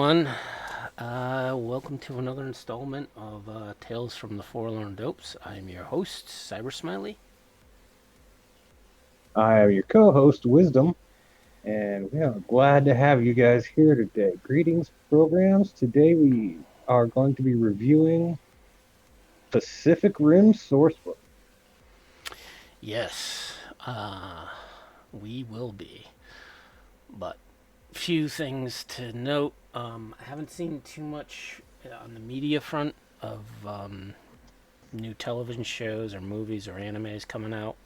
everyone. Welcome to another installment of Tales from the Forlorn Dopes. I'm your host, Cybersmily. I am your co-host, Wisdom, and we are glad to have you guys here today. Greetings, programs. Today we are going to be reviewing Pacific Rim Sourcebook. Yes, we will be. But few things to note. I haven't seen too much on the media front of new television shows or movies or animes coming out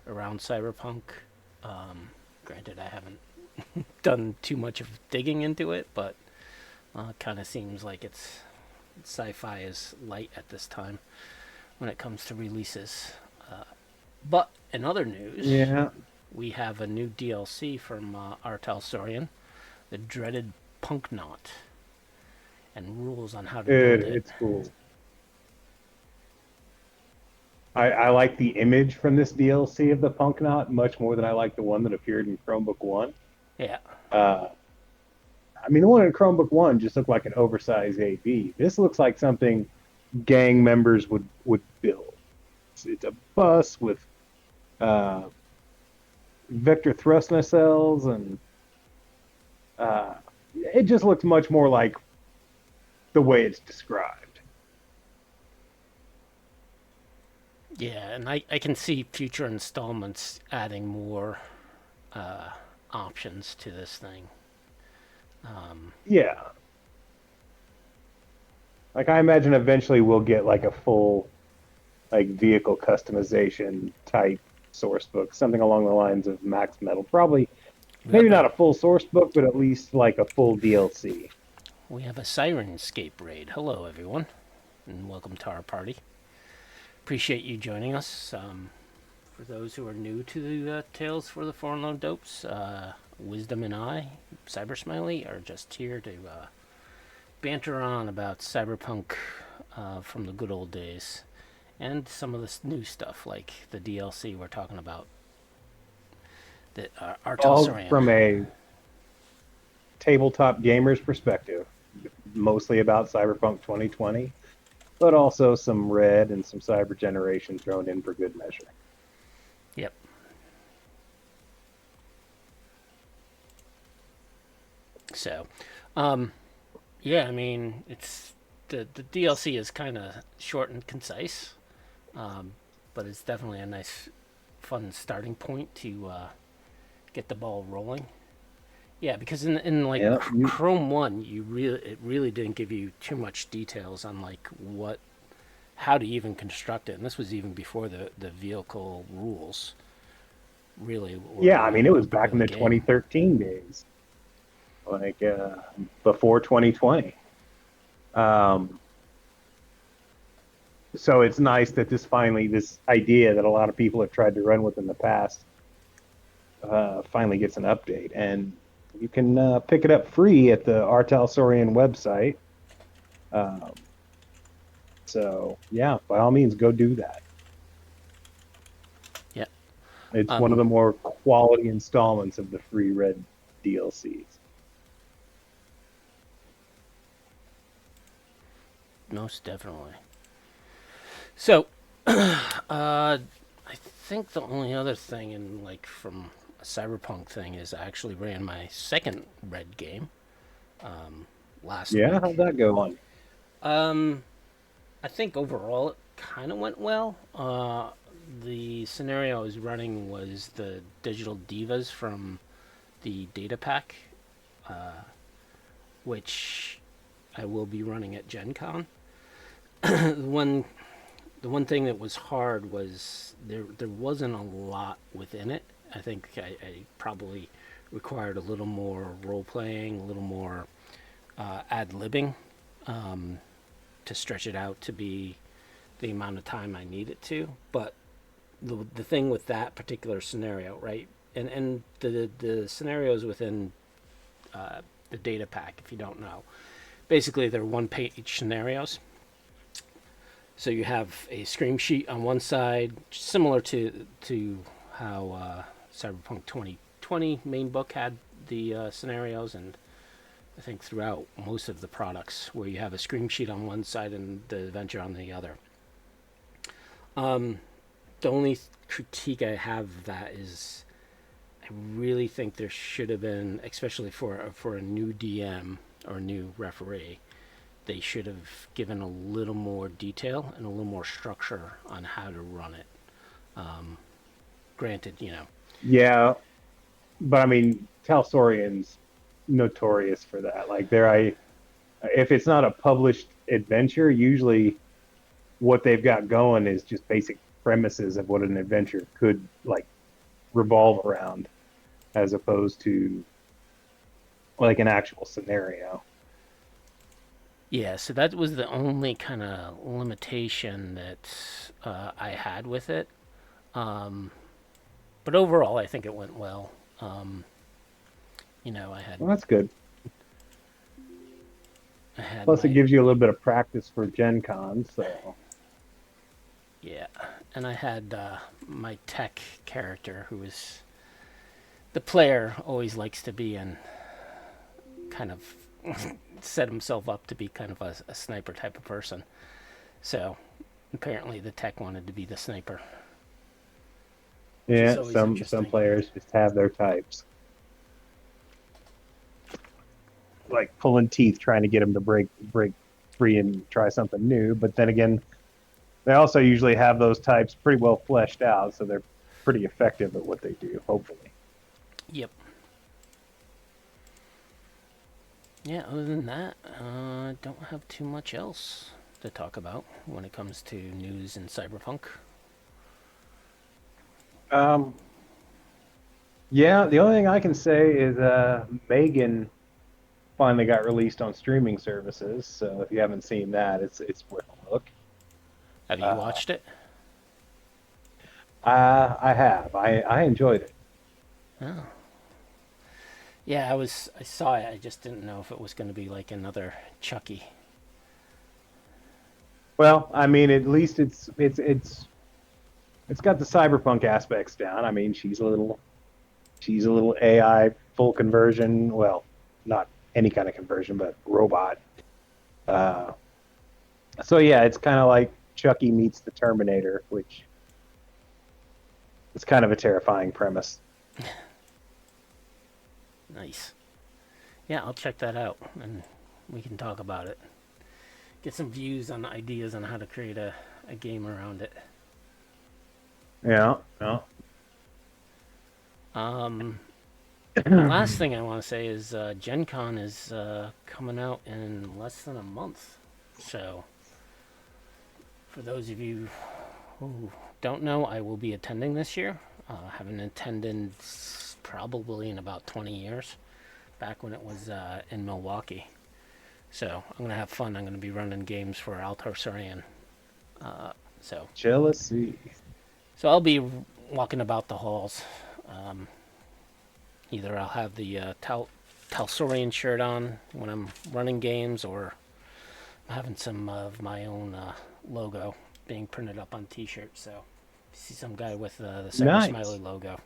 around Cyberpunk. Granted, I haven't done too much of digging into it, but kind of seems like it's sci-fi is light at this time when it comes to releases. But in other news, Yeah, we have a new DLC from Artel Saurian, the dreaded Punk Knot, and rules on how to build it. it's cool. I like the image from this DLC of the Punk Knot much more than I like the one that appeared in Chromebook 1. Yeah, Uh, I mean, the one in Chromebook 1 just looked like an oversized AB. This looks like something gang members would build. It's a bus with uh, vector thrust nacelles, and it just looks much more like the way it's described. yeah, and I can see future installments adding more uh, options to this thing. Yeah, like I imagine eventually we'll get like a full like vehicle customization type source book, something along the lines of Max Metal. Probably maybe not a full source book, but at least like a full DLC. We have a Sirenscape raid. Hello, everyone, and welcome to our party. Appreciate you joining us. For those who are new to the Tales for the Forlorn Dopes, Wisdom and I, Cybersmily, are just here to banter on about Cyberpunk from the good old days and some of this new stuff like the DLC we're talking about that Artel All Saran. from a tabletop gamer's perspective, mostly about Cyberpunk 2020, but also some red and some cyber generation thrown in for good measure. Yep. So, yeah, I mean, it's the DLC is kind of short and concise, but it's definitely a nice, fun starting point to get the ball rolling. Yeah, because in like Yeah, Chrome One, it really didn't give you too much details on like what how to even construct it, and this was even before the vehicle rules really were yeah. I mean, it a was part back of in the the game. 2013 days, like before 2020. Um, so it's nice that this idea that a lot of people have tried to run with in the past, finally gets an update, and you can pick it up free at the Artel Saurian website. Um, so yeah, by all means, go do that. Yeah. It's one of Um, the more quality installments of the free red DLCs. Most definitely. So, I think the only other thing in like from a cyberpunk thing is I actually ran my second red game last Yeah, how'd week. that go on? Um, I think overall it kind of went well. The scenario I was running was the digital divas from the data pack, which I will be running at Gen Con. the one the one thing that was hard was there wasn't a lot within it. I think I probably required a little more role playing, a little more ad libbing to stretch it out to be the amount of time I need it to. But the thing with that particular scenario, right? And the scenarios within the data pack, if you don't know, basically they're one page scenarios. So you have a scream sheet on one side, similar to how Cyberpunk 2020 main book had the scenarios, and I think throughout most of the products, where you have a screen sheet on one side and the adventure on the other. The only critique I have of that is I really think there should have been, especially for a new DM or new referee, they should have given a little more detail and a little more structure on how to run it. Granted, Yeah, but I mean, Talsorian's notorious for that. Like, if it's not a published adventure, usually what they've got going is just basic premises of what an adventure could like revolve around, as opposed to like an actual scenario. yeah. So that was the only kind of limitation that I had with it. Um, but overall, I think it went well. I had Well, that's good. I had Plus, it my gives you a little bit of practice for Gen Con. So, yeah, and I had my tech character who was the player always likes to be in kind of set himself up to be kind of a sniper type of person. So apparently the tech wanted to be the sniper, which is yeah, always some interesting. players just have their types, like pulling teeth trying to get them to break free and try something new. But then again, they also usually have those types pretty well fleshed out, so they're pretty effective at what they do. Hopefully. Yep. Yeah, other than that, don't have too much else to talk about when it comes to news in Cyberpunk. Um, yeah, the only thing I can say is Megan finally got released on streaming services. So if you haven't seen that, it's worth a look. Have you Uh, watched it? I have. I enjoyed it. Oh. Yeah, I saw it. I just didn't know if it was going to be like another Chucky. Well, I mean, at least it's got the cyberpunk aspects down. I mean, she's a little AI full conversion. Well, not any kind of conversion, but robot. Uh, so yeah, it's kind of like Chucky meets the Terminator, which is kind of a terrifying premise. Nice. Yeah, I'll check that out and we can talk about it. Get some views on ideas on how to create a game around it. Yeah, yeah. Um, last thing I want to say is Gen Con is coming out in less than a month. So, for those of you who don't know, I will be attending this year. Haven't attended probably in about 20 years, back when it was in Milwaukee. So, I'm going to have fun. I'm going to be running games for Altar Sorian. Uh, so, Jealousy. so I'll be walking about the halls. Um, Either I'll have the Talsorian shirt on when I'm running games, or I'm having some of my own logo being printed up on T-shirts. So, see some guy with the Nice. Cybersmily logo.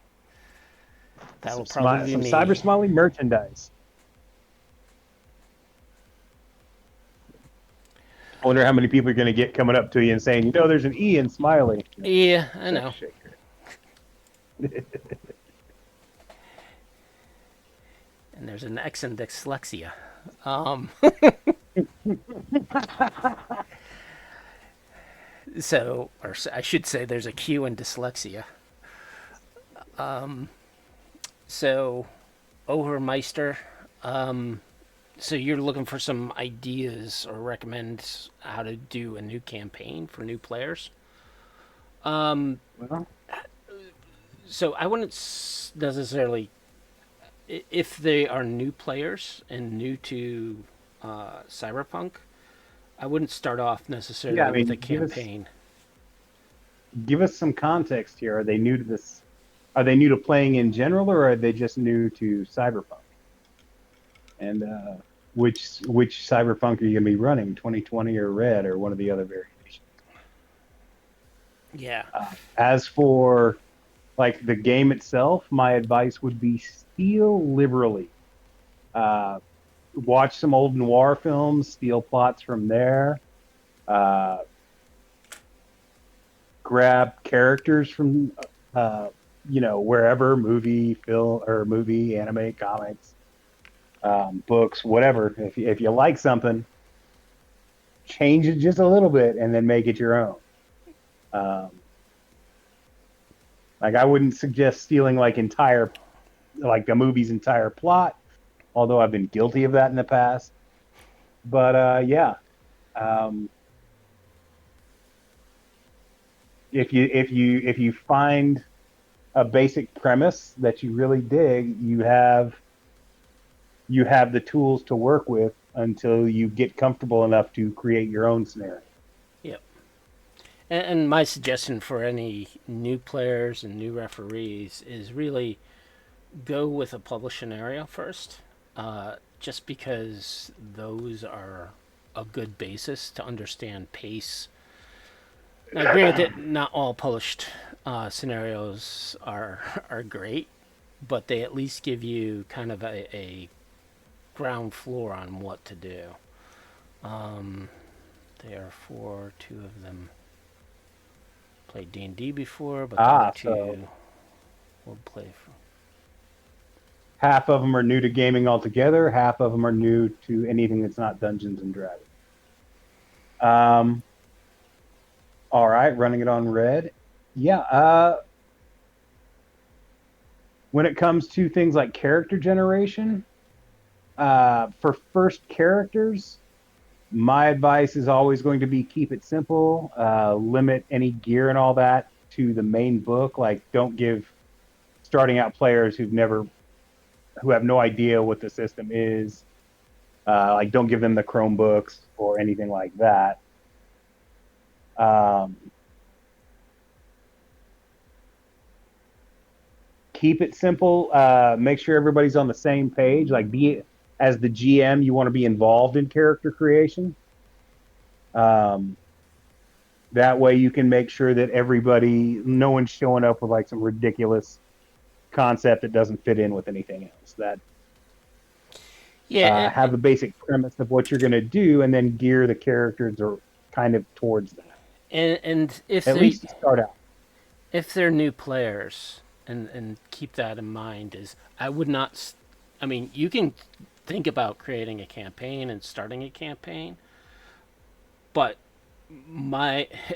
Some That'll probably be some me. Cybersmily merchandise. I wonder how many people are going to get coming up to you and saying, there's an E in Smiley. Yeah, I Sex know. shaker. And there's an X in dyslexia. Um, or I should say, there's a Q in dyslexia. So, Overmeister. Um, so you're looking for some ideas or recommend how to do a new campaign for new players. Um, Well, so I wouldn't necessarily, if they are new players and new to Cyberpunk, I wouldn't start off yeah, I necessarily with a mean, give us campaign. give us some context here. Are they new to this? Are they new to playing in general, or are they just new to Cyberpunk? And which Cyberpunk are you going to be running? 2020 or Red or one of the other variations? Yeah. As for like the game itself, my advice would be steal liberally. Uh, watch some old noir films, steal plots from there, uh, grab characters from wherever, movie, film, or movie, anime, comics, books, whatever. If you like something, change it just a little bit and then make it your own. Um, like I wouldn't suggest stealing like the movie's entire plot, although I've been guilty of that in the past. But yeah, um, if you find a basic premise that you really dig, you have the tools to work with until you get comfortable enough to create your own scenario. Yep. And my suggestion for any new players and new referees is really go with a published scenario first, just because those are a good basis to understand pace. Now, granted, not all published scenarios are great, but they at least give you kind of a ground floor on what to do. There are two of them played D&D before, but the other So two will play for. half of them are new to gaming altogether. Half of them are new to anything that's not Dungeons and Dragons. All right, running it on red. Yeah. When it comes to things like character generation, for first characters, my advice is always going to be keep it simple. Limit any gear and all that to the main book. Like, don't give starting out players who have no idea what the system is. Like, don't give them the Chromebooks or anything like that. Keep it simple. Make sure everybody's on the same page. Like, as the GM, you want to be involved in character creation. That way you can make sure that no one's showing up with like some ridiculous concept that doesn't fit in with anything else. That Yeah, have a basic premise of what you're going to do, and then gear the characters or kind of towards that. and At least to start out. if they're new players, and keep that in mind, is I would not. I mean, you can think about creating a campaign and starting a campaign, but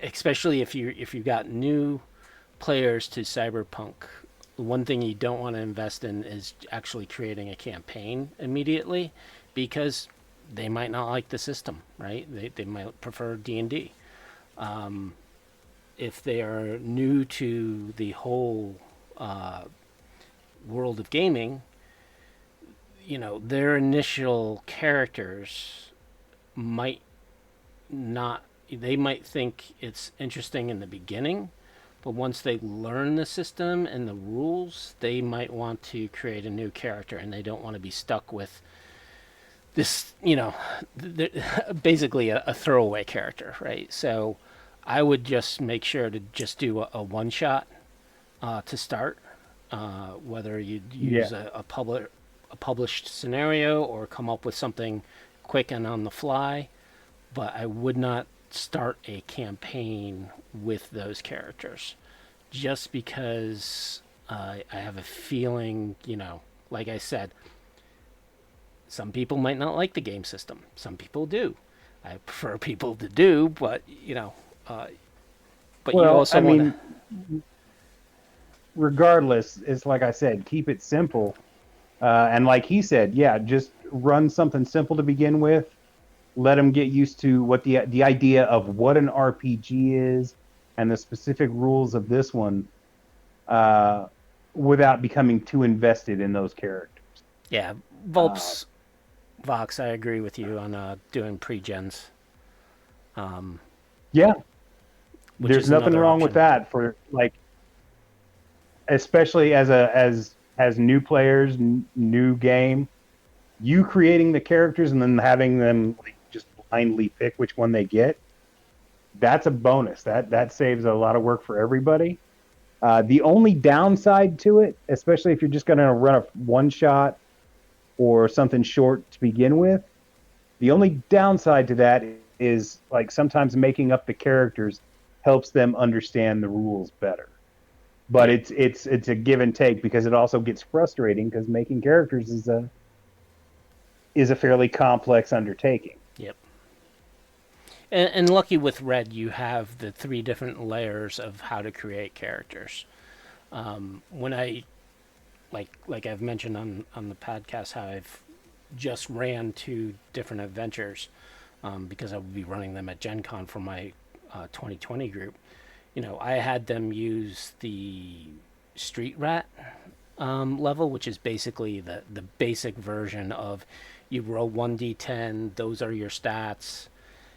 especially if you got new players to Cyberpunk, one thing you don't want to invest in is actually creating a campaign immediately, because they might not like the system, right? They might prefer D&D. If they are new to the whole world of gaming, their initial characters might not. They might think it's interesting in the beginning, but once they learn the system and the rules, they might want to create a new character, and they don't want to be stuck with this, basically a throwaway character, right? So I would just make sure to just do a one shot to start, whether you use Yeah. a published scenario or come up with something quick and on the fly. But I would not start a campaign with those characters, just because I have a feeling, like I said, some people might not like the game system. Some people do. I prefer people to do, but but you Well, also I want to. mean, regardless, it's like I said, keep it simple. And like he said, yeah, just run something simple to begin with. Let them get used to what the idea of what an RPG is and the specific rules of this one, uh, without becoming too invested in those characters. Yeah, Uh, Volps, Vox, I agree with you on doing pre-gens, yeah, which there's is nothing another wrong with option. that for like, especially as new players, new game. You creating the characters and then having them like, just blindly pick which one they get. That's a bonus. That saves a lot of work for everybody. The only downside to it, especially if you're just going to run a one shot, or something short to begin with. The only downside to that is like sometimes making up the characters helps them understand the rules better. But Yeah. it's a give and take because it also gets frustrating because making characters is a fairly complex undertaking. Yep. And lucky with Red, you have the three different layers of how to create characters. When I like I've mentioned on the podcast how I've just ran two different adventures because I will be running them at Gen Con for my 2020 group. I had them use the Street Rat level, which is basically the basic version of you roll 1d10, those are your stats.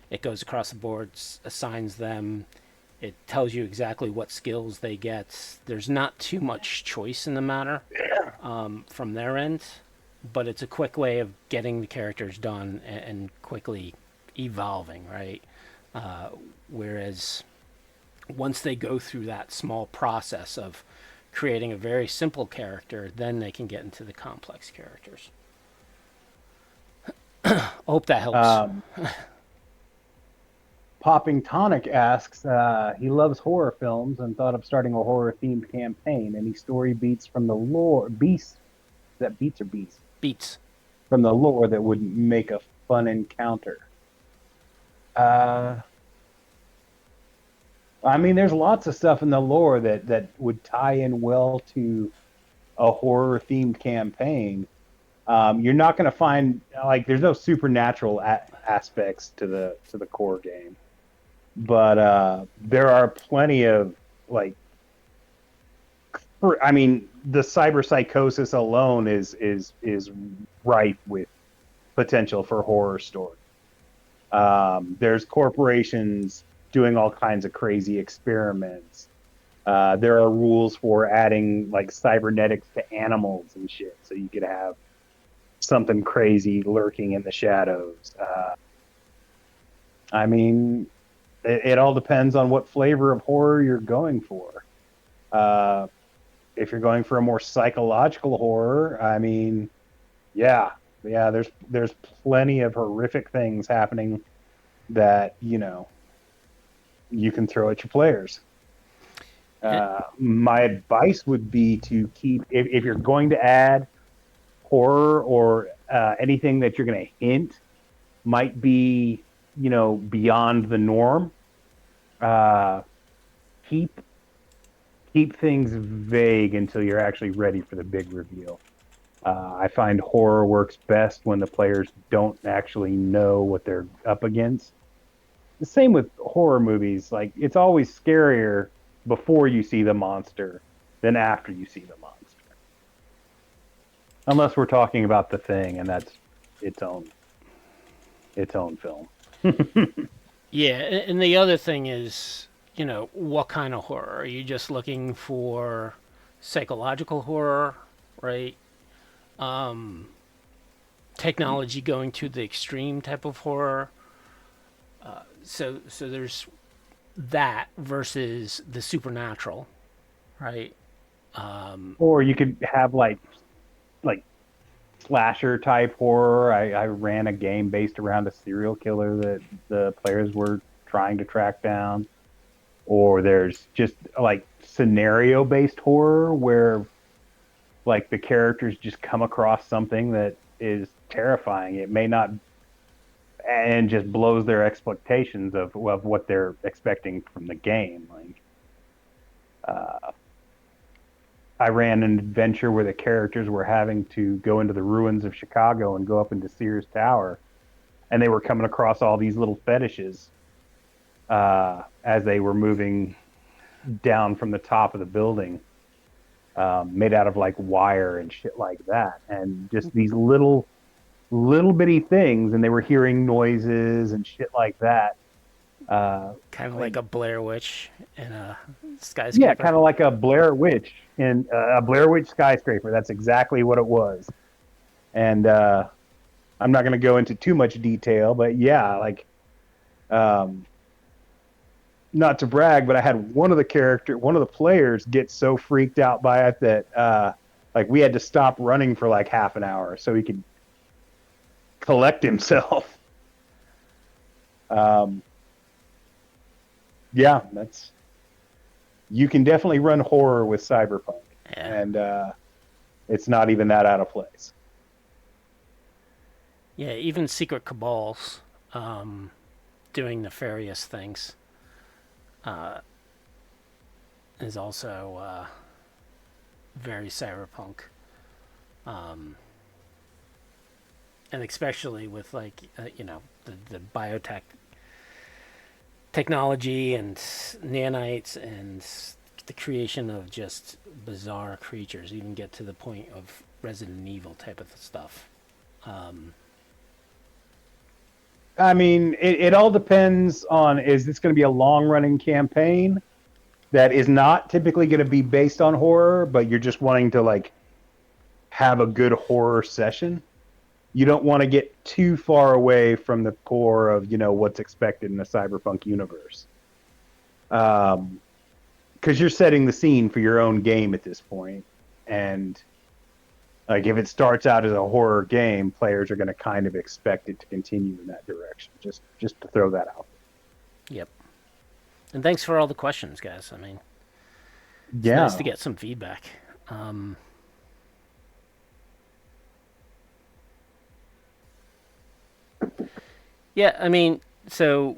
It goes across the board, assigns them. It tells you exactly what skills they get. There's not too much choice in the matter from their end, but it's a quick way of getting the characters done and quickly evolving, right? Whereas once they go through that small process of creating a very simple character, then they can get into the complex characters. I hope that helps. Um, Popping Tonic asks, he loves horror films and thought of starting a horror themed campaign. Any story beats from the lore, beasts, is that beats or beasts? Beats. From the lore that would make a fun encounter. Uh, I mean, there's lots of stuff in the lore that would tie in well to a horror themed campaign. You're not going to find like there's no supernatural aspects to the core game, but there are plenty of like. I mean, the cyber psychosis alone is ripe with potential for horror story. There's corporations doing all kinds of crazy experiments. There are rules for adding like cybernetics to animals and shit, so you could have something crazy lurking in the shadows. I mean, it all depends on what flavor of horror you're going for. Uh, if you're going for a more psychological horror, I mean, yeah, yeah, there's plenty of horrific things happening that you can throw at your players. My advice would be to keep if you're going to add horror or anything that you're going to hint might be beyond the norm. Uh, keep things vague until you're actually ready for the big reveal. I find horror works best when the players don't actually know what they're up against. The same with horror movies. Like it's always scarier before you see the monster than after you see the monster. Unless we're talking about The Thing, and that's its own film. Yeah, and the other thing is, what kind of horror? Are you just looking for psychological horror, right? Technology going to the extreme type of horror. So there's that versus the supernatural, right? Or you could have like slasher type horror. I ran a game based around a serial killer that the players were trying to track down. Or there's just like scenario based horror where like the characters just come across something that is terrifying. It may not and just blows their expectations of what they're expecting from the game. Like I ran an adventure where the characters were having to go into the ruins of Chicago and go up into Sears Tower, and they were coming across all these little fetishes as they were moving down from the top of the building, made out of like wire and shit like that, and just these little bitty things, and they were hearing noises and shit like that. Kind of like a Blair Witch in a skyscraper. Yeah, kind of like a Blair Witch in a Blair Witch skyscraper. That's exactly what it was. And I'm not going to go into too much detail, but yeah, like, not to brag, but I had one of the players get so freaked out by it that Like we had to stop running for like half an hour so he could collect himself. Yeah, that's you can definitely run horror with Cyberpunk, Yeah. and it's not even that out of place. Yeah, even secret cabals doing nefarious things is also very cyberpunk. And especially with like the biotech technology and nanites and the creation of just bizarre creatures, even get to the point of Resident Evil type of stuff. I mean, it all depends on, is this going to be a long running campaign that is not typically going to be based on horror, but you're just wanting to like have a good horror session. You don't want to get too far away from the core of, what's expected in a cyberpunk universe. Because you're setting the scene for your own game at this point. And like if it starts out as a horror game, players are going to kind of expect it to continue in that direction. Just to throw that out. Yep. And thanks for all the questions, guys. I mean, it's Yeah. nice to get some feedback. Yeah, I mean, so,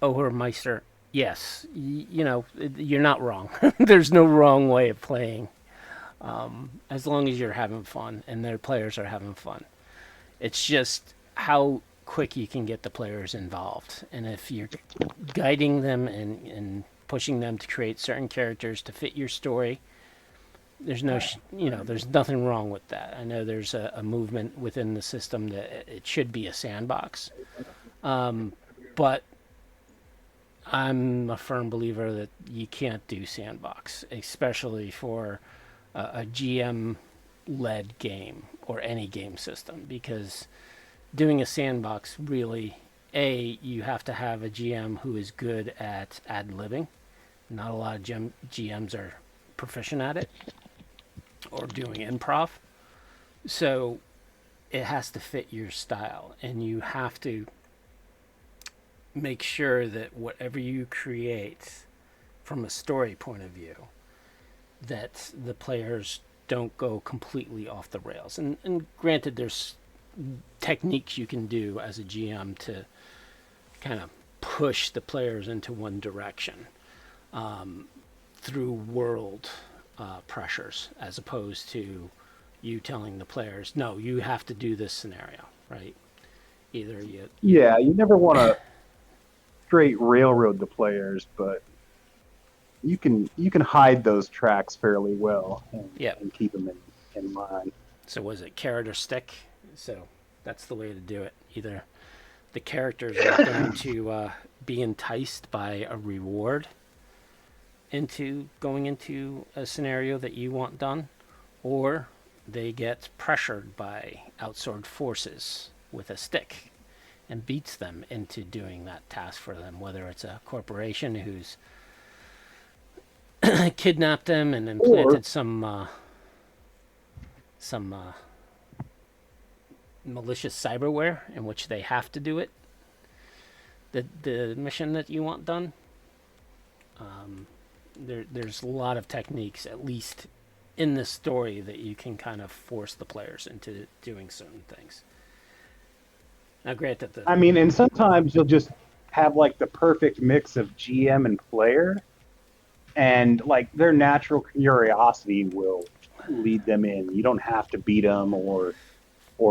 Meister, yes, you're not wrong. There's no wrong way of playing, as long as you're having fun and their players are having fun. It's just how quick you can get the players involved. And if you're guiding them and pushing them to create certain characters to fit your story, there's there's nothing wrong with that. I know there's a movement within the system that it should be a sandbox. But I'm a firm believer that you can't do sandbox, especially for a GM-led game or any game system, because doing a sandbox really, you have to have a GM who is good at ad-libbing. Not a lot of GMs are proficient at it, or doing improv. So it has to fit your style, and you have to make sure that whatever you create from a story point of view, that the players don't go completely off the rails. And granted, there's techniques you can do as a GM to kind of push the players into one direction through world pressures, as opposed to you telling the players, no, you have to do this scenario, right? Either Yeah, you never want to straight railroad the players, but you can hide those tracks fairly well and keep them in mind. So was it carrot or stick? So that's the way to do it. Either the characters are going to be enticed by a reward into going into a scenario that you want done, or they get pressured by outsourced forces with a stick and beats them into doing that task for them, whether it's a corporation who's kidnapped them and implanted some malicious cyberware in which they have to do it, the mission that you want done. There's a lot of techniques, at least in this story, that you can kind of force the players into doing certain things. Now, granted, and sometimes you'll just have like the perfect mix of GM and player, and like their natural curiosity will lead them in. You don't have to beat them or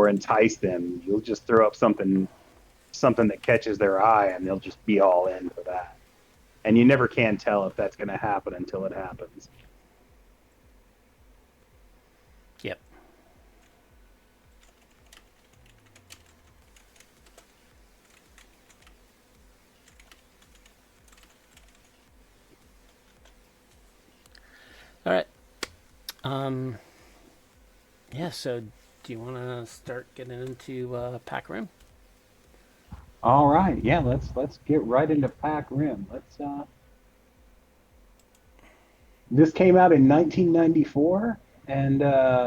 entice them. You'll just throw up something that catches their eye, and they'll just be all in for that. And you never can tell if that's going to happen until it happens. Yep. All right. Yeah, so do you want to start getting into Pack Rim? All right, yeah, let's get right into Pack Rim. This came out in 1994 and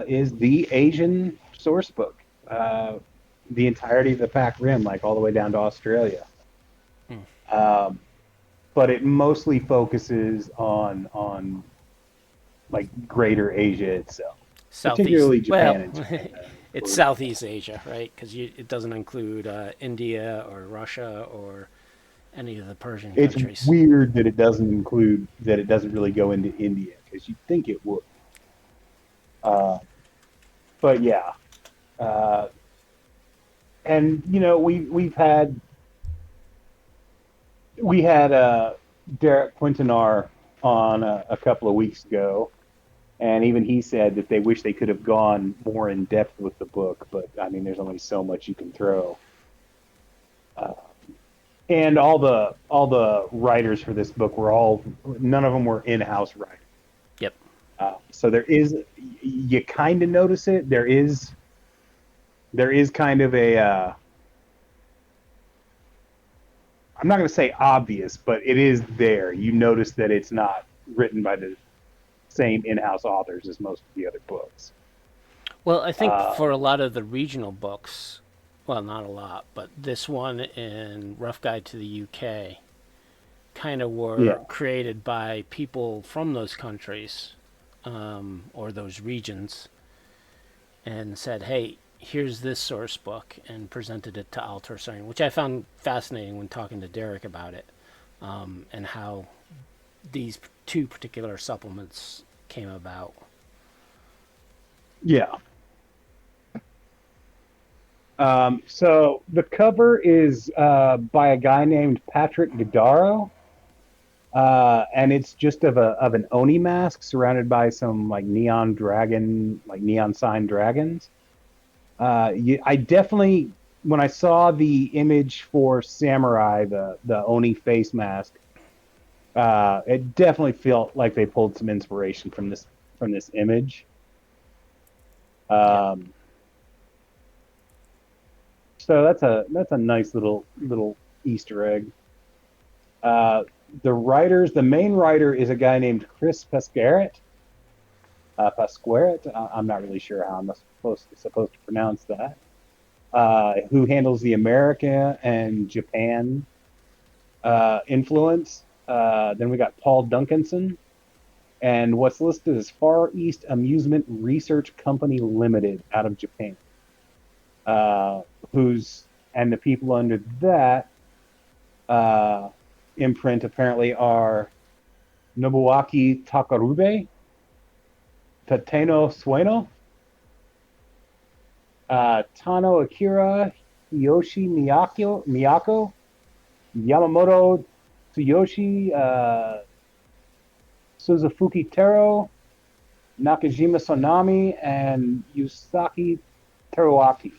is the Asian source book. Uh, the entirety of the Pac Rim, like all the way down to Australia. Hmm. Um, but it mostly focuses on like Greater Asia itself, Southeast. particularly Well, Japan and China and it's Korea. Southeast Asia, right? Because it doesn't include India or Russia or any of the Persian It's countries. weird that it doesn't really go into India because you'd think it would. Uh, but yeah, uh, and you know we had Derek Quintanar on a couple of weeks ago, and even he said that they wish they could have gone more in depth with the book, but I mean, there's only so much you can throw. Uh, and all the writers for this book were all none of them were in-house writers. Yep. So there is you kind of notice it. There is kind of a I'm not going to say obvious, but it is there. You notice that it's not written by the same in-house authors as most of the other books. Well, I think Uh, for a lot of the regional books, well, not a lot, but this one and Rough Guide to the UK kind of were yeah, created by people from those countries or those regions and said, hey, here's this source book and presented it to Altor Sarian, which I found fascinating when talking to Derek about it and how these two particular supplements came about. yeah. So the cover is by a guy named Patrick Gadaro, and it's just of an Oni mask surrounded by some like neon sign dragons. I definitely, when I saw the image for Samurai, the Oni face mask, it definitely felt like they pulled some inspiration from this image. Yep. Um, so that's a nice little Easter egg. Uh, the main writer is a guy named Chris Pasqueret. Pasqueret. I'm not really sure how I'm supposed to pronounce that. Who handles the America and Japan influence. Then we got Paul Duncanson, and what's listed as Far East Amusement Research Company Limited out of Japan. Uh, who's and the people under that uh, imprint apparently are Nobuaki Takarube, Tateno Sueno, Tano Akira, Hiyoshi Miyako, Yamamoto Tsuyoshi, Suzufuki Tero, Nakajima Sonami, and Yusaki Teruaki.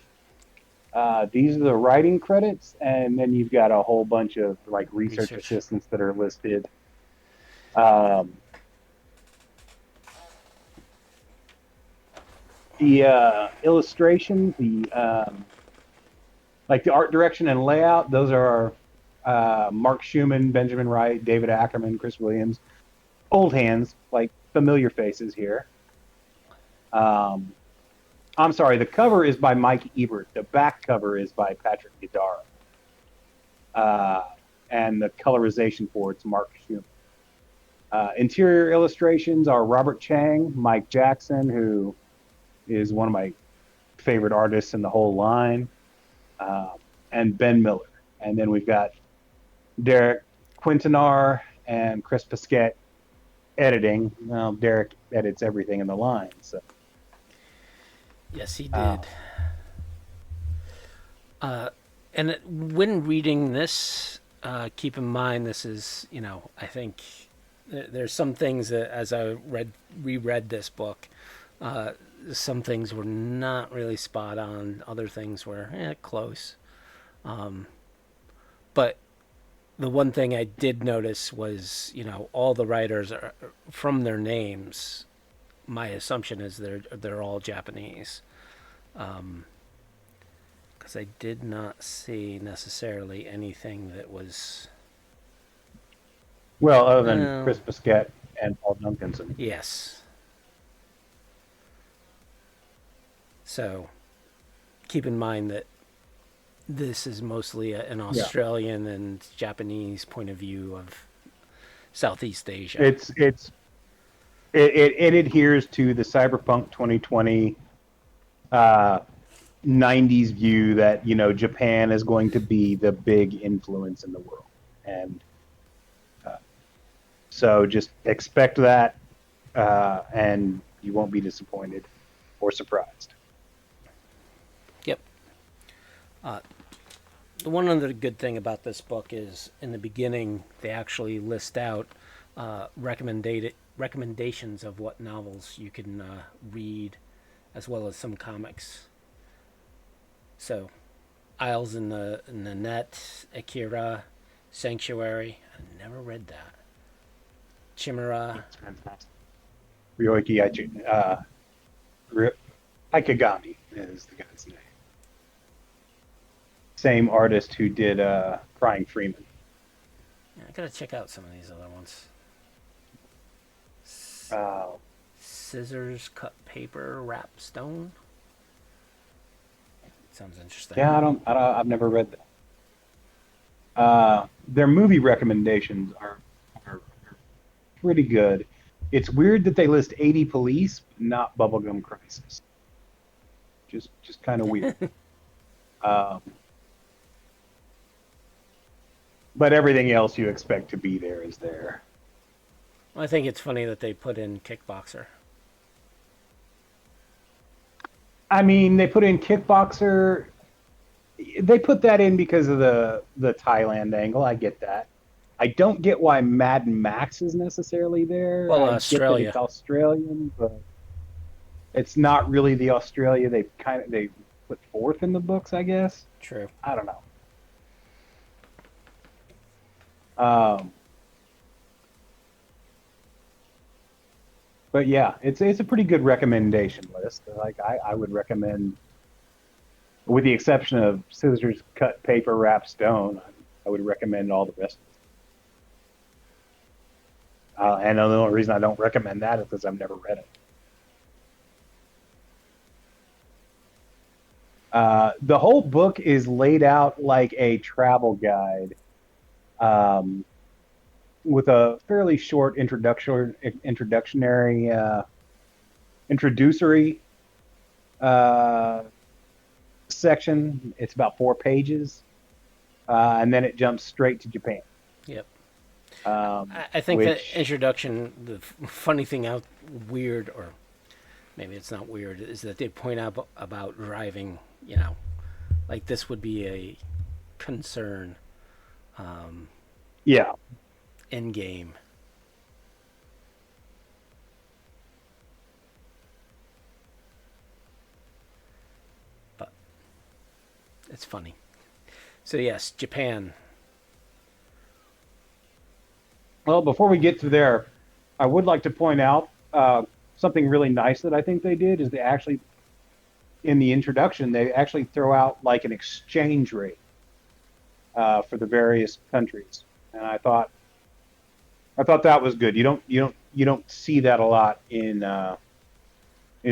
These are the writing credits, and then you've got a whole bunch of like research Research. assistants that are listed. Um, the illustrations, the like the art direction and layout, those are Mark Schumann, Benjamin Wright, David Ackerman, Chris Williams, old hands, like familiar faces here. Um, I'm sorry, the cover is by Mike Ebert. The back cover is by Patrick Gadara. Uh, and the colorization for it's Mark Schumann. Interior illustrations are Robert Chang, Mike Jackson, who is one of my favorite artists in the whole line, uh, and Ben Miller. And then we've got Derek Quintanar and Chris Pasquette editing. Well, Derek edits everything in the line. So, Yes, he uh, did. And when reading this, keep in mind this is, I think there's some things that as I reread this book, uh, some things were not really spot on. Other things were close. But the one thing I did notice was, all the writers are from their names. My assumption is they're all Japanese. Because I did not see necessarily anything that was well, other than well. Chris Pasquette and Paul Duncanson. Yes. So keep in mind that this is mostly an Yeah, Australian and Japanese point of view of Southeast Asia. it's it adheres to the Cyberpunk 2020 uh, 90s view that Japan is going to be the big influence in the world, and uh, so just expect that, and you won't be disappointed or surprised. Yep. Uh, the one other good thing about this book is in the beginning they actually list out recommendations of what novels you can read, as well as some comics. So, Isles in the Net, Akira, Sanctuary. I never read that. Chimera. It's fantastic. Ryoiki Ikegami is the guy's name. Same artist who did Crying Freeman. Yeah, I gotta check out some of these other ones. Uh, Scissors, cut paper, wrap stone. Sounds interesting. yeah, I've never read that. Their movie recommendations are pretty good. It's weird that they list 80 Police, not Bubblegum Crisis. Just kind of weird. um, but everything else you expect to be there is there. Well, I think it's funny that they put in Kickboxer. I mean, they put in Kickboxer. They put that in because of the Thailand angle. I get that. I don't get why Mad Max is necessarily there. Well, I get that Australia. it's Australian, but it's not really the Australia they put forth in the books, I guess. True. I don't know. Um, but yeah, it's a pretty good recommendation list. Like I would recommend, with the exception of Scissors, Cut Paper, Wrap Stone, I would recommend all the rest of it. And the only reason I don't recommend that is because I've never read it. The whole book is laid out like a travel guide, um, with a fairly short introductory uh, section. It's about 4 pages, and then it jumps straight to Japan. Yep. Um, I think which, the introduction, the funny thing out weird, or maybe it's not weird, is that they point out about driving, like this would be a concern yeah, in game. But it's funny. So yes, Japan. well, before we get to there, I would like to point out something really nice that I think they did is they actually, in the introduction, they actually throw out like an exchange rate for the various countries, and I thought that was good. You don't see that a lot in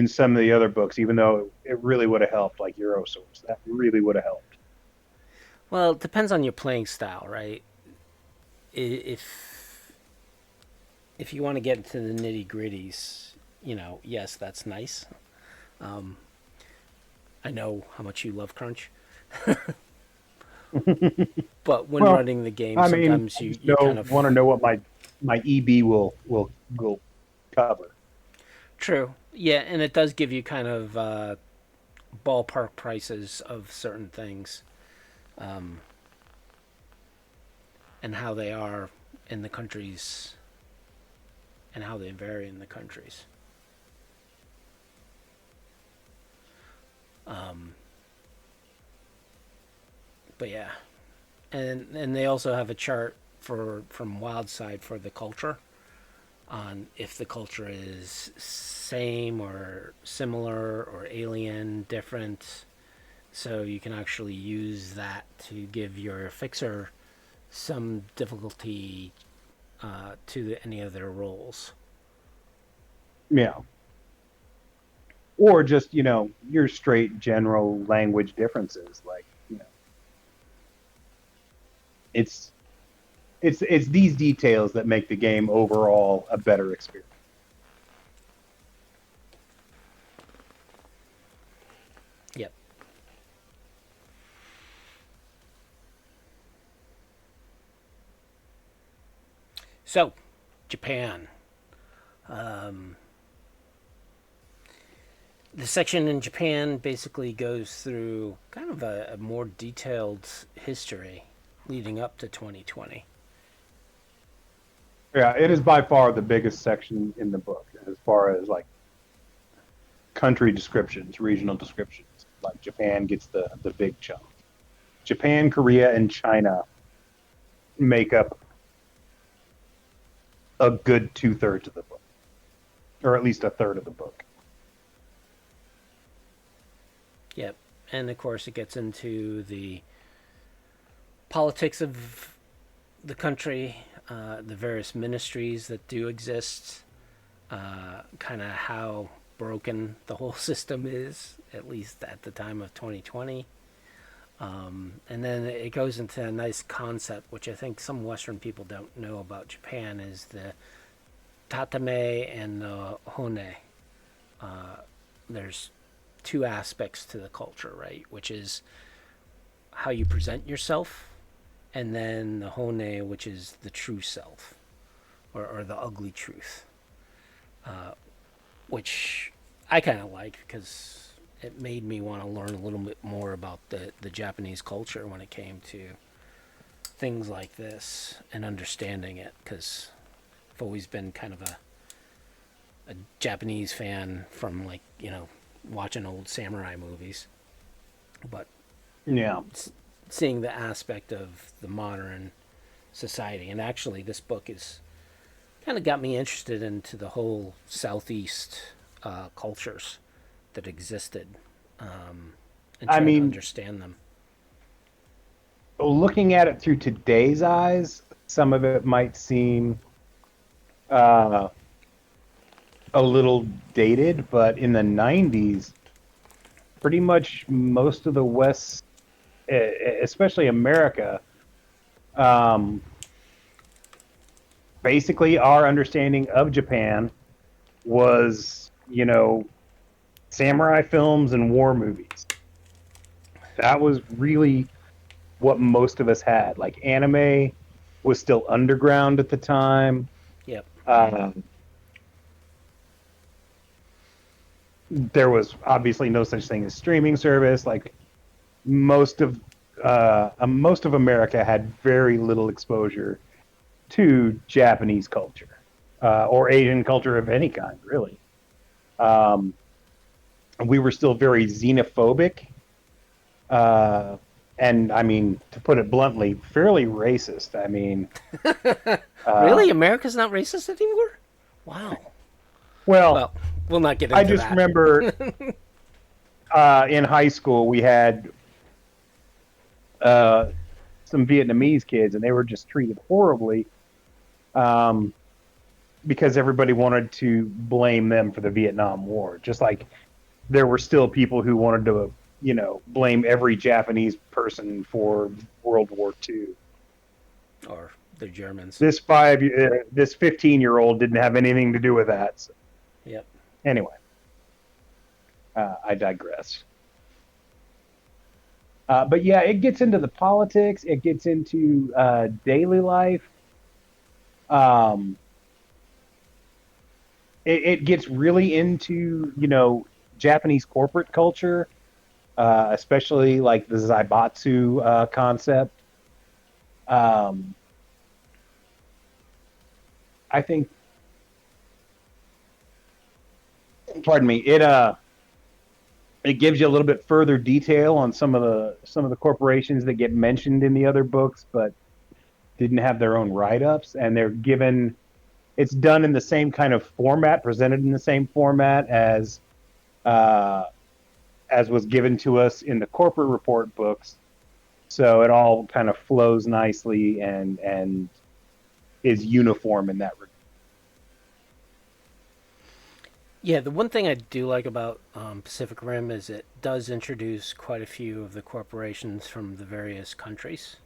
some of the other books, even though it really would have helped, like Eurosource. That really would have helped. Well, it depends on your playing style, right? If you want to get into the nitty gritties, yes, that's nice. Um, I know how much you love crunch, but when Well, running the game, I mean, sometimes I you, just you kind of want to know what my EB will cover. true, yeah, and it does give you kind of ballpark prices of certain things, um, and how they are in the countries and how they vary in the countries. Um, but yeah, and they also have a chart from Wildside for the culture, on if the culture is same or similar or alien, different. So you can actually use that to give your fixer some difficulty to any of their roles. Yeah. Or just, your straight general language differences. Like, it's it's these details that make the game overall a better experience. Yep. So, Japan. The section in Japan basically goes through kind of a more detailed history leading up to 2020. Yeah, it is by far the biggest section in the book as far as like country descriptions, regional descriptions. Like Japan gets the big chunk. Japan, Korea, and China make up a good 2/3 of the book, or at least a third of the book. Yep. And of course, it gets into the politics of the country, the various ministries that do exist, kind of how broken the whole system is, at least at the time of 2020. And then it goes into a nice concept, which I think some Western people don't know about Japan, is the tatame and the hone. There's two aspects to the culture, right? Which is how you present yourself, and then the hone, which is the true self, or the ugly truth, which I kind of like because it made me want to learn a little bit more about the Japanese culture when it came to things like this and understanding it, because I've always been kind of a Japanese fan from, like, watching old samurai movies, but Yeah. seeing the aspect of the modern society. And actually, this book is kind of got me interested into the whole Southeast cultures that existed, and I trying to mean, understand them. looking at it through today's eyes, some of it might seem uh, a little dated, but in the 90s, pretty much most of the West, especially America, um, basically our understanding of Japan was, samurai films and war movies. That was really what most of us had. Like anime was still underground at the time. Yep. Um, there was obviously no such thing as streaming service. Like most of America had very little exposure to Japanese culture or Asian culture of any kind, really. Um, we were still very xenophobic, uh, and I mean, to put it bluntly, fairly racist. I mean, Really, America's not racist anymore? Wow. well, Well, we'll not get I into just that. remember in high school we had uh, some Vietnamese kids, and they were just treated horribly um, because everybody wanted to blame them for the Vietnam War. Just like there were still people who wanted to, blame every Japanese person for World War II. Or the Germans. This 15-year-old didn't have anything to do with that. So, Yep. anyway, I digress. But yeah, it gets into the politics. It gets into daily life. Um, it gets really into Japanese corporate culture, especially like the zaibatsu concept. Um, I think, pardon me, it gives you a little bit further detail on some of the corporations that get mentioned in the other books, but didn't have their own write-ups, and they're given. It's done in the same kind of format, presented in the same format uh, as was given to us in the corporate report books. So it all kind of flows nicely, and is uniform in that regard. Yeah, the one thing I do like about Pacific Rim is it does introduce quite a few of the corporations from the various countries,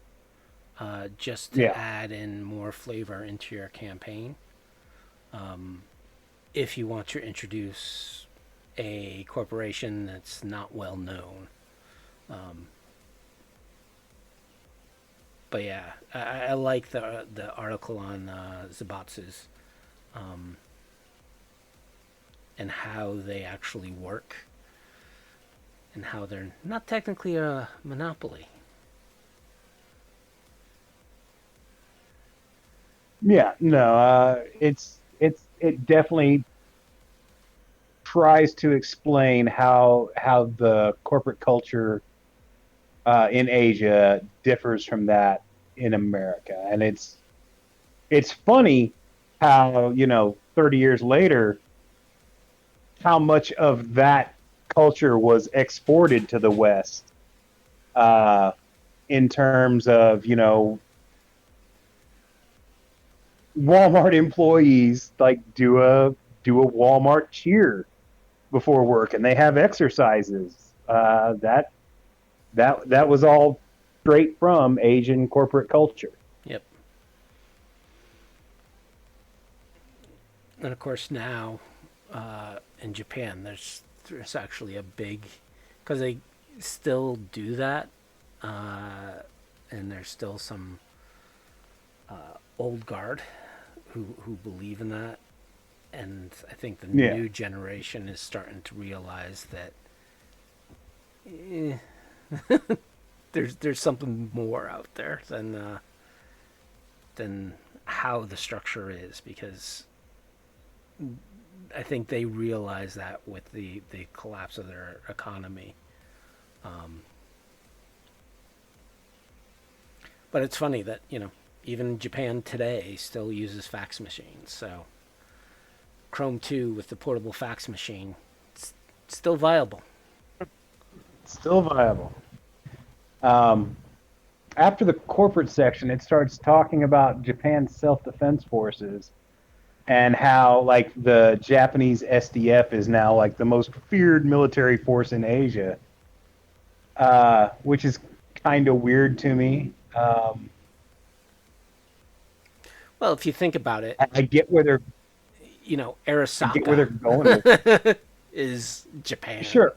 just to Yeah. add in more flavor into your campaign. If you want to introduce a corporation that's not well known. But yeah, I like the article on Zabatsus, um, and how they actually work, and how they're not technically a monopoly. Yeah, no, it definitely tries to explain how the corporate culture in Asia differs from that in America, and it's funny how 30 years later how much of that culture was exported to the West uh, in terms of Walmart employees like do a Walmart cheer before work, and they have exercises. That was all straight from Asian corporate culture. Yep. And of course now, in Japan, there's actually a big, because they still do that, and there's still some old guard who believe in that, and I think the Yeah, new generation is starting to realize that eh, there's something more out there than how the structure is, because I think they realize that with the collapse of their economy. Um, but it's funny that even Japan today still uses fax machines. So Chrome 2 with the portable fax machine, it's still viable. still viable. Um, After the corporate section, it starts talking about Japan's self-defense forces and how like the Japanese SDF is now like the most feared military force in Asia, which is kind of weird to me. Well, if you think about it, I get where they're I get where they're Arasaka going with it. is Japan. Sure,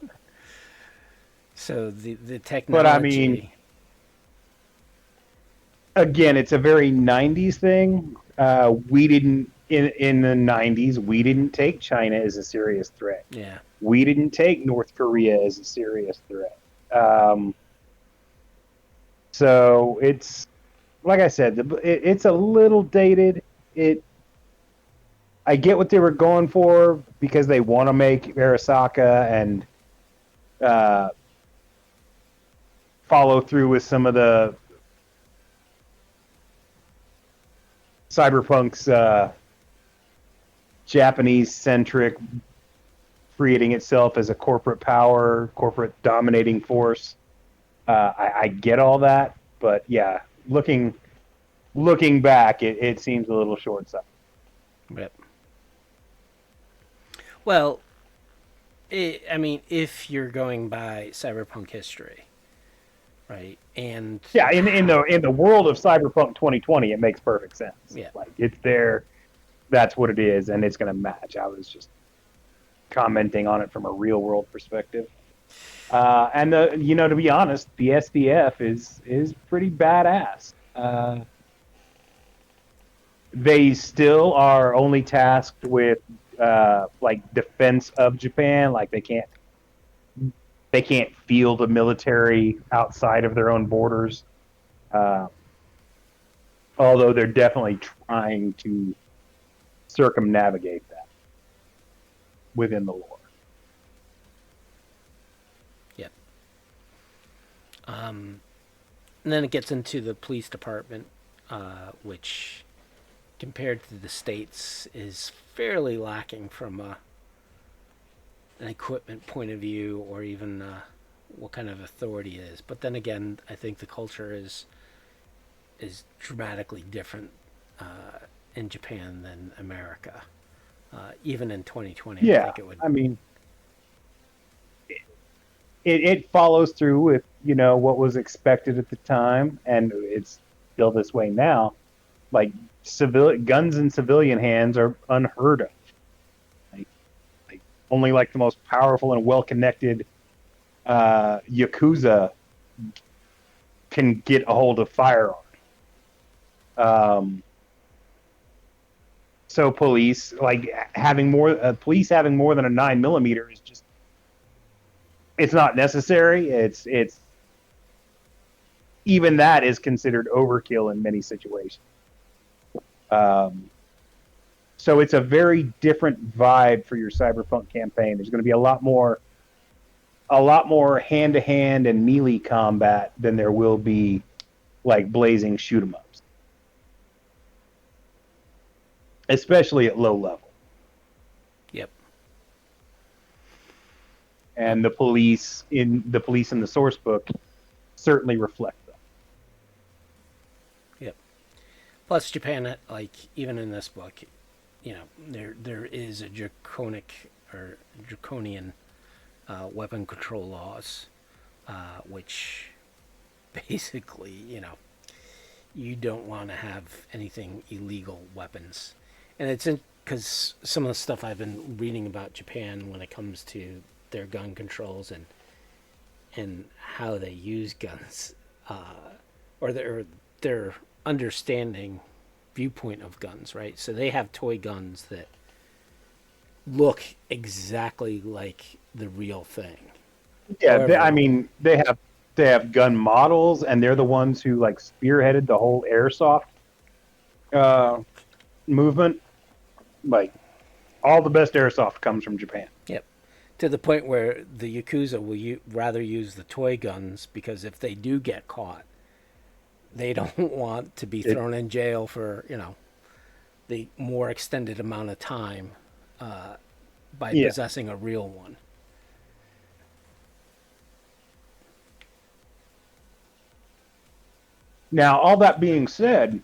So the but I mean, technology, again, it's a very '90s thing. We didn't in the '90s. We didn't take China as a serious threat. yeah. We didn't take North Korea as a serious threat. Um, so it's like I said, it's a little dated. It I get what they were going for because they want to make Arasaka and uh, follow through with some of the Cyberpunk's Japanese centric, creating itself as a corporate power, corporate dominating force. I get all that, but yeah, looking back, it seems a little short sighted. Yep. Well, I mean, if you're going by cyberpunk history, right, and Yeah, in how, the world of Cyberpunk 2020, it makes perfect sense. yeah, Like it's there, that's what it is, and it's going to match. I was just commenting on it from a real world perspective. And to be honest, the SDF is pretty badass. They still are only tasked with like defense of Japan. Like they can't field a military outside of their own borders. Uh, Although they're definitely trying to circumnavigate that within the lore. yep. And then it gets into the police department, which compared to the states is fairly lacking from an equipment point of view, or even what kind of authority it is. But then again, I think the culture is dramatically different in Japan than America. Even in 2020, I Yeah, think it would. I mean, it follows through with what was expected at the time, and it's still this way now. Like guns in civilian hands are unheard of. Like, only like the most powerful and well-connected yakuza can get a hold of firearms. Um, so police like having more police having more than a 9mm is just it's not necessary. It's even that is considered overkill in many situations. Um, so it's a very different vibe for your Cyberpunk campaign. There's going to be a lot more hand to hand and melee combat than there will be like blazing shoot 'em ups, especially at low level. Yep. And the police in the source book certainly reflect that. Yep. Plus, Japan, like even in this book, there is a draconian weapon control laws, which basically, you don't want to have anything illegal weapons, and it's because some of the stuff I've been reading about Japan when it comes to their gun controls and how they use guns, or their understanding viewpoint of guns, right? So they have toy guns that look exactly like the real thing. Yeah, I However, mean they have gun models, and they're the ones who like spearheaded the whole airsoft uh, movement. Like all the best airsoft comes from Japan. yep, to the point where the Yakuza will rather use the toy guns because if they do get caught, they don't want to be It thrown in jail for, the more extended amount of time by yeah. possessing a real one. Now all that being said,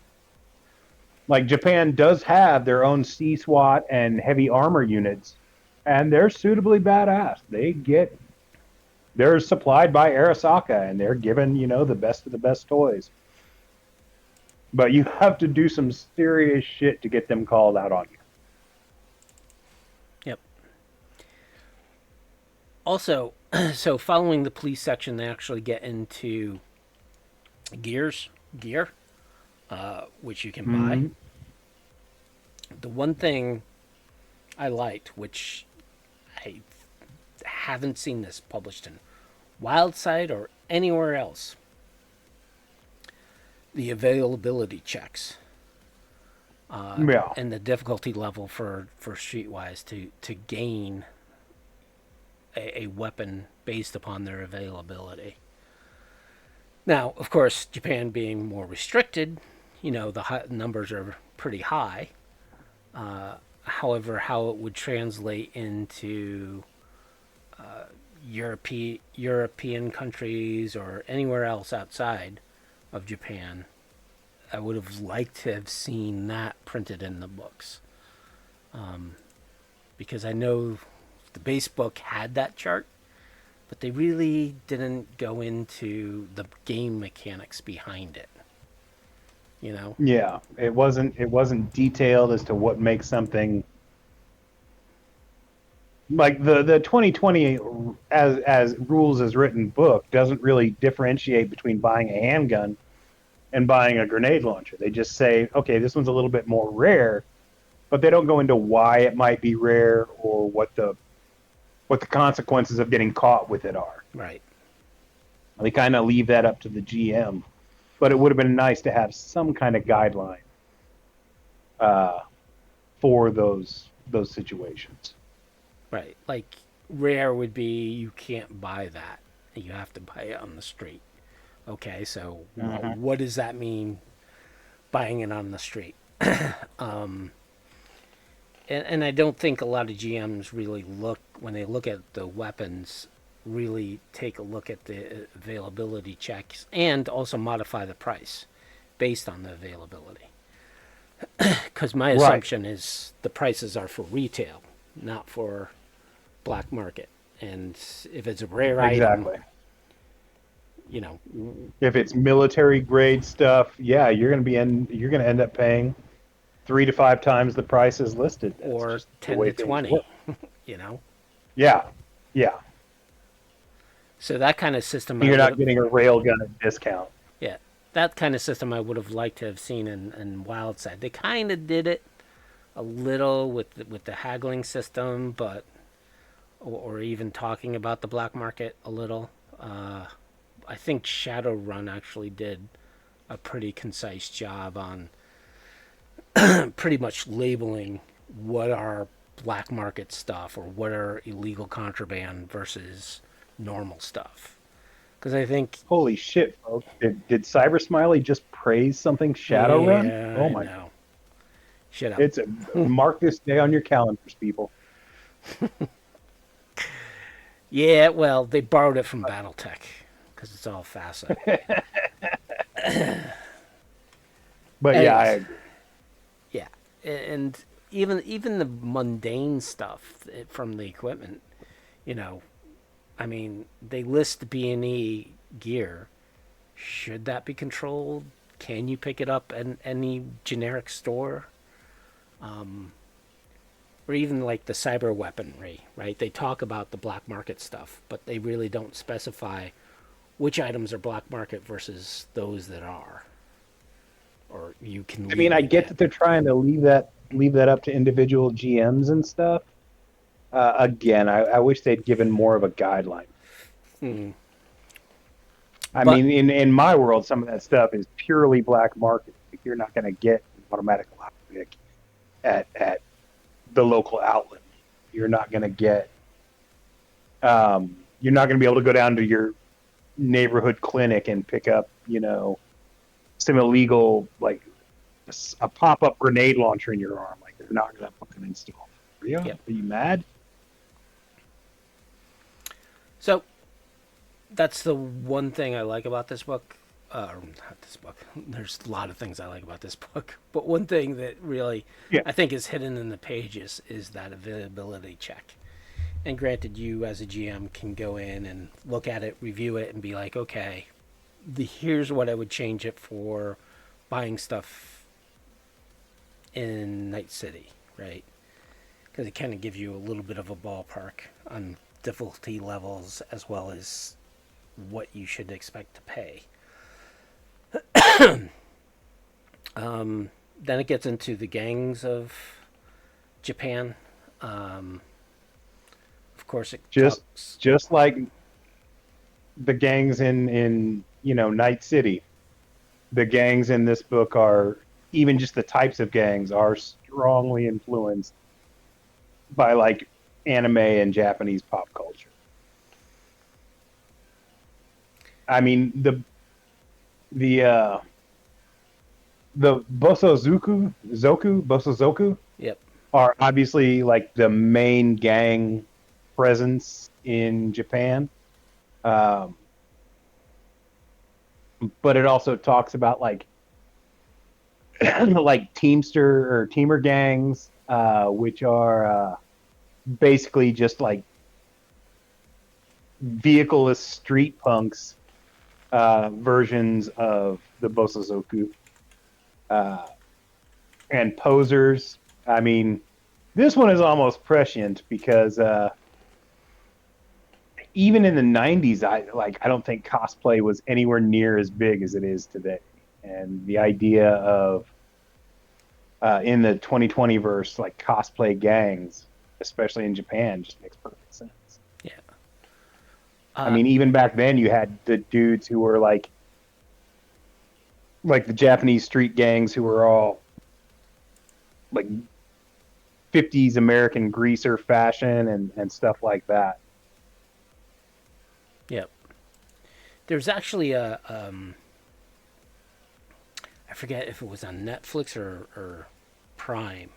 like Japan does have their own sea SWAT and heavy armor units, and they're suitably badass. They're supplied by Arasaka, and they're given the best of the best toys. But you have to do some serious shit to get them called out on you. Yep. Also, so following the police section, they actually get into gear, which you can buy. Mm-hmm. The one thing I liked, which I haven't seen this published in Wildside or anywhere else, the availability checks Yeah. and the difficulty level for Streetwise to gain a weapon based upon their availability. Now, of course, Japan being more restricted, the numbers are pretty high. However, how it would translate into European countries or anywhere else outside of Japan, I would have liked to have seen that printed in the books. Because I know the base book had that chart, but they really didn't go into the game mechanics behind it. You know? Yeah. It wasn't detailed as to what makes something like the 2020 as rules as written book doesn't really differentiate between buying a handgun and buying a grenade launcher. They just say, okay, this one's a little bit more rare, but they don't go into why it might be rare or what the consequences of getting caught with it are. Right. They kind of leave that up to the GM. But it would have been nice to have some kind of guideline uh, for those situations. Right. Like rare would be you can't buy that. You have to buy it on the street. Okay, so what does that mean buying it on the street? And I don't think a lot of GMs really look, when they look at the weapons, really take a look at the availability checks and also modify the price based on the availability. Because my Right. assumption is the prices are for retail, not for black market. And if it's a rare item, Exactly. you know, If it's military grade stuff, yeah, you're gonna end up paying 3 to 5 times the price is listed. That's or just the 10 way to things 20, work. you know. Yeah, yeah. So that kind of system I You're would not have, getting a railgun discount. yeah, that kind of system I would have liked to have seen in Wildside. They kind of did it a little with the haggling system, but or even talking about the black market a little. I think Shadowrun actually did a pretty concise job on pretty much labeling what are black market stuff or what are illegal contraband versus normal stuff. Because I think, Holy shit, folks! Did Cybersmily just praise something Shadowrun? yeah, Oh I my! know. Shut up. It's a mark this day on your calendars, people. Yeah, well, they borrowed it from BattleTech because it's all FASA. But yeah, I Anyways, agree. yeah, and even the mundane stuff from the equipment, you know, I mean, they list B&E gear. Should that be controlled? Can you pick it up at any generic store? Or even like the cyber weaponry, right? They talk about the black market stuff, but they really don't specify which items are black market versus those that are, or you can I mean, I legally get get. that they're trying to leave that up to individual GMs and stuff. Again, I wish they'd given more of a guideline. Mm. I But mean, in my world, some of that stuff is purely black market. Like, you're not going to get an automatic lockpick at the local outlet. You're not going to get. You're not going to be able to go down to your neighborhood clinic and pick up, some illegal, like a pop up grenade launcher in your arm. Like, they're not going to fucking install. Are you? yep. Are you mad? So that's the one thing I like about this book. Not this book. There's a lot of things I like about this book, but one thing that really Yeah. I think is hidden in the pages is that availability check. And granted, you as a GM can go in and look at it, review it, and be like, okay, here's what I would change it for buying stuff in Night City, right? Because it kind of gives you a little bit of a ballpark on difficulty levels as well as what you should expect to pay. Then it gets into the gangs of Japan. Of course, it just talks. just like the gangs in Night City. The gangs in this book are, even just the types of gangs are strongly influenced by like anime and Japanese pop culture. I mean, the the Bosozoku Yep. are obviously like the main gang presence in Japan. Um, but it also talks about like like teamster or teamer gangs, which are basically just like vehicleless street punks, versions of the Bosozoku, uh, and posers. I mean, this one is almost prescient because even in the '90s, I don't think cosplay was anywhere near as big as it is today, and the idea of in the 2020 verse, like cosplay gangs, especially in Japan, just makes perfect sense. Yeah. I Uh, mean, even back then, you had the dudes who were like the Japanese street gangs who were all like '50s American greaser fashion and stuff like that. yep. There's actually I forget if it was on Netflix or Prime,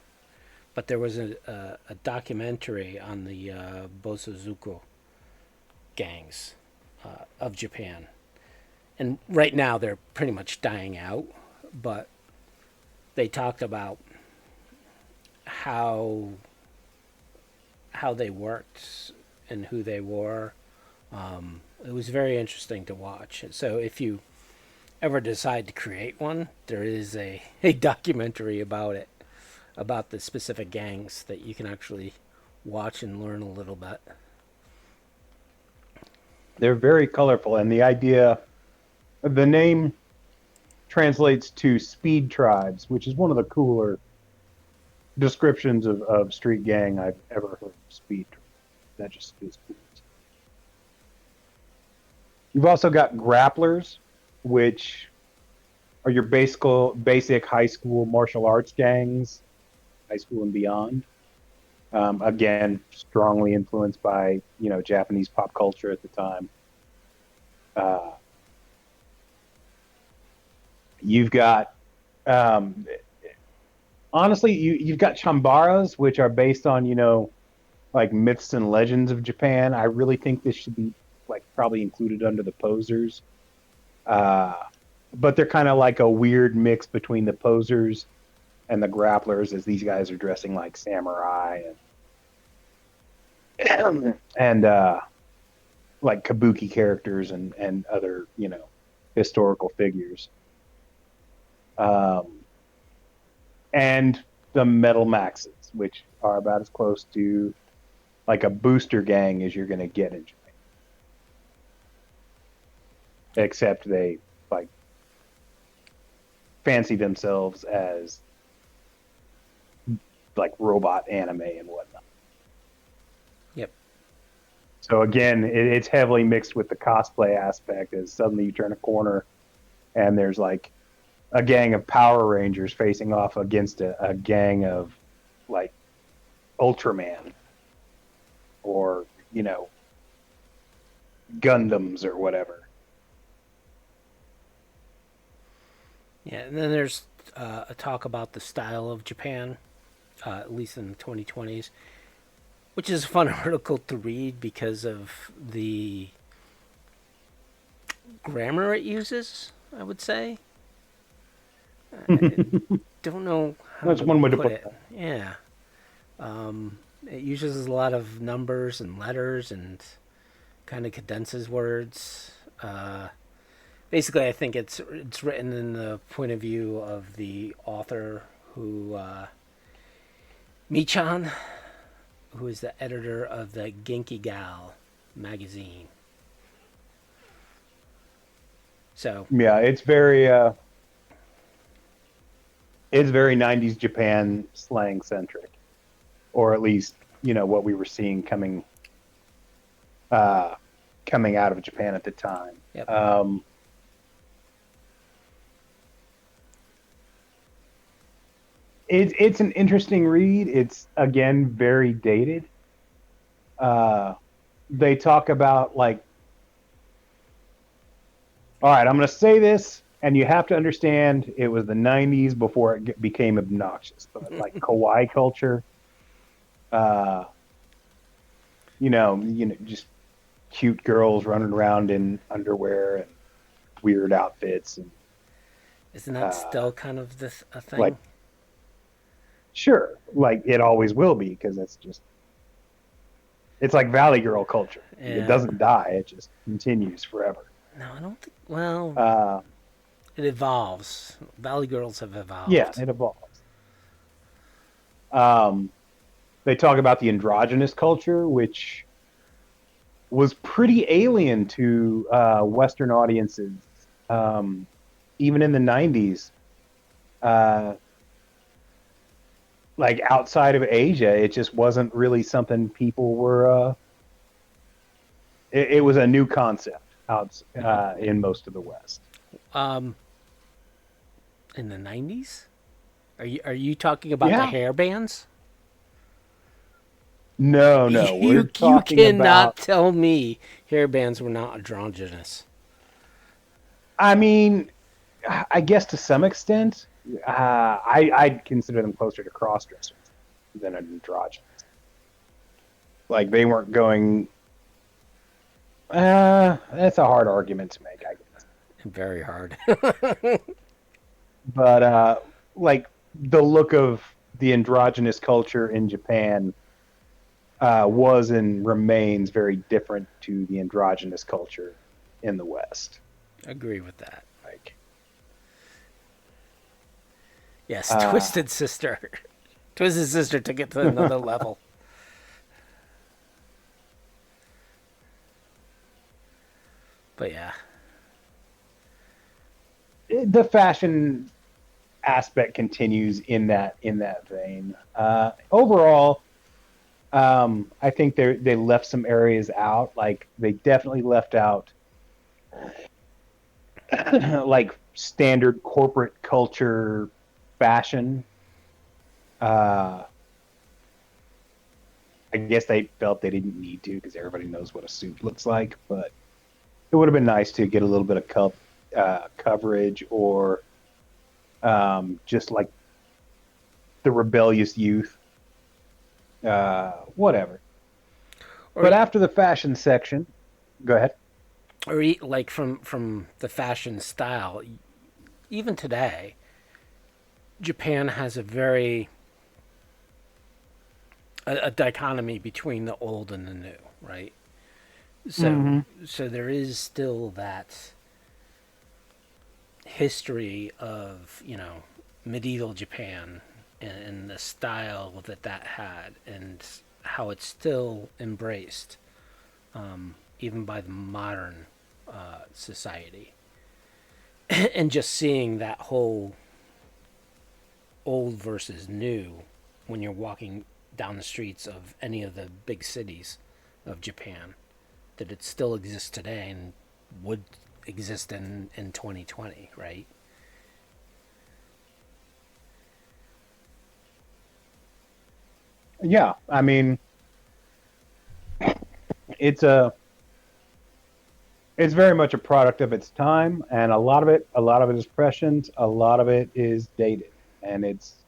but there was a documentary on the Bosozoku gangs of Japan. And right now they're pretty much dying out, but they talked about how they worked and who they were. It was very interesting to watch. So if you ever decide to create one, there is a documentary about it, about the specific gangs that you can actually watch and learn a little bit. They're very colorful, and the idea, the name translates to speed tribes, which is one of the cooler descriptions of street gang I've ever heard. Speed. That just is cool. You've also got grapplers, which are your basic high school martial arts gangs, high school and beyond. Again, strongly influenced by Japanese pop culture at the time. You've got honestly, you've got chambaras, which are based on like myths and legends of Japan. I really think this should be like probably included under the posers. But they're kind of like a weird mix between the posers and the grapplers, as these guys are dressing like samurai and like kabuki characters and other historical figures. And the metal maxes, which are about as close to like a booster gang as you're going to get in Japan. Except they like fancy themselves as like robot anime and whatnot. Yep. So again, it's heavily mixed with the cosplay aspect, as suddenly you turn a corner and there's like a gang of Power Rangers facing off against a gang of like Ultraman or Gundams or whatever. Yeah, and then there's a talk about the style of Japan, at least in the 2020s, which is a fun article to read because of the grammar it uses, I would say. I don't know how That's to one way to put put it. that. Yeah. It uses a lot of numbers and letters and kind of condenses words. Basically, I think it's written in the point of view of the author who Michan, who is the editor of the Genki Gal magazine. So Yeah, it's very 90s Japan slang centric, or at least what we were seeing coming out of Japan at the time. yep. It's an interesting read. It's again very dated. They talk about like, all right, I'm going to say this, and you have to understand it was the 90s before it became obnoxious. But like kawaii culture, just cute girls running around in underwear and weird outfits, and Isn't that still kind of a thing? like, sure, like it always will be, because it's like Valley Girl culture. Yeah. It doesn't die; it just continues forever. No, I don't think. Well, it evolves. Valley Girls have evolved. Yeah, it evolves. They talk about the androgynous culture, which was pretty alien to Western audiences, even in the 90s. Like outside of Asia, it just wasn't really something people were. It was a new concept in most of the West. In the 90s? Are you talking about the hair bands? No, You cannot tell me hair bands were not androgynous. I mean, I guess to some extent, I'd consider them closer to cross-dressers than androgynous. Like, they weren't going... that's a hard argument to make, I guess. Very hard. But, like, the look of the androgynous culture in Japan was and remains very different to the androgynous culture in the West. Agree with that. Like, Yes, uh, Twisted Sister. Twisted Sister took it to another level. But yeah. the fashion aspect continues in that vein. Overall, I think they left some areas out. Like they definitely left out like standard corporate culture fashion. Uh, I guess they felt they didn't need to because everybody knows what a suit looks like. But it would have been nice to get a little bit of coverage or just like the rebellious youth, whatever. Or But after the fashion section, go ahead. like from the fashion style, even today, Japan has a dichotomy between the old and the new, right? So Mm-hmm. so there is still that history of, medieval Japan and the style that had and how it's still embraced, even by the modern society. And just seeing that whole old versus new when you're walking down the streets of any of the big cities of Japan, that it still exists today and would exist in 2020, right? Yeah, I mean, it's a it's very much a product of its time, and a lot of it is prescient, a lot of it is dated, and it's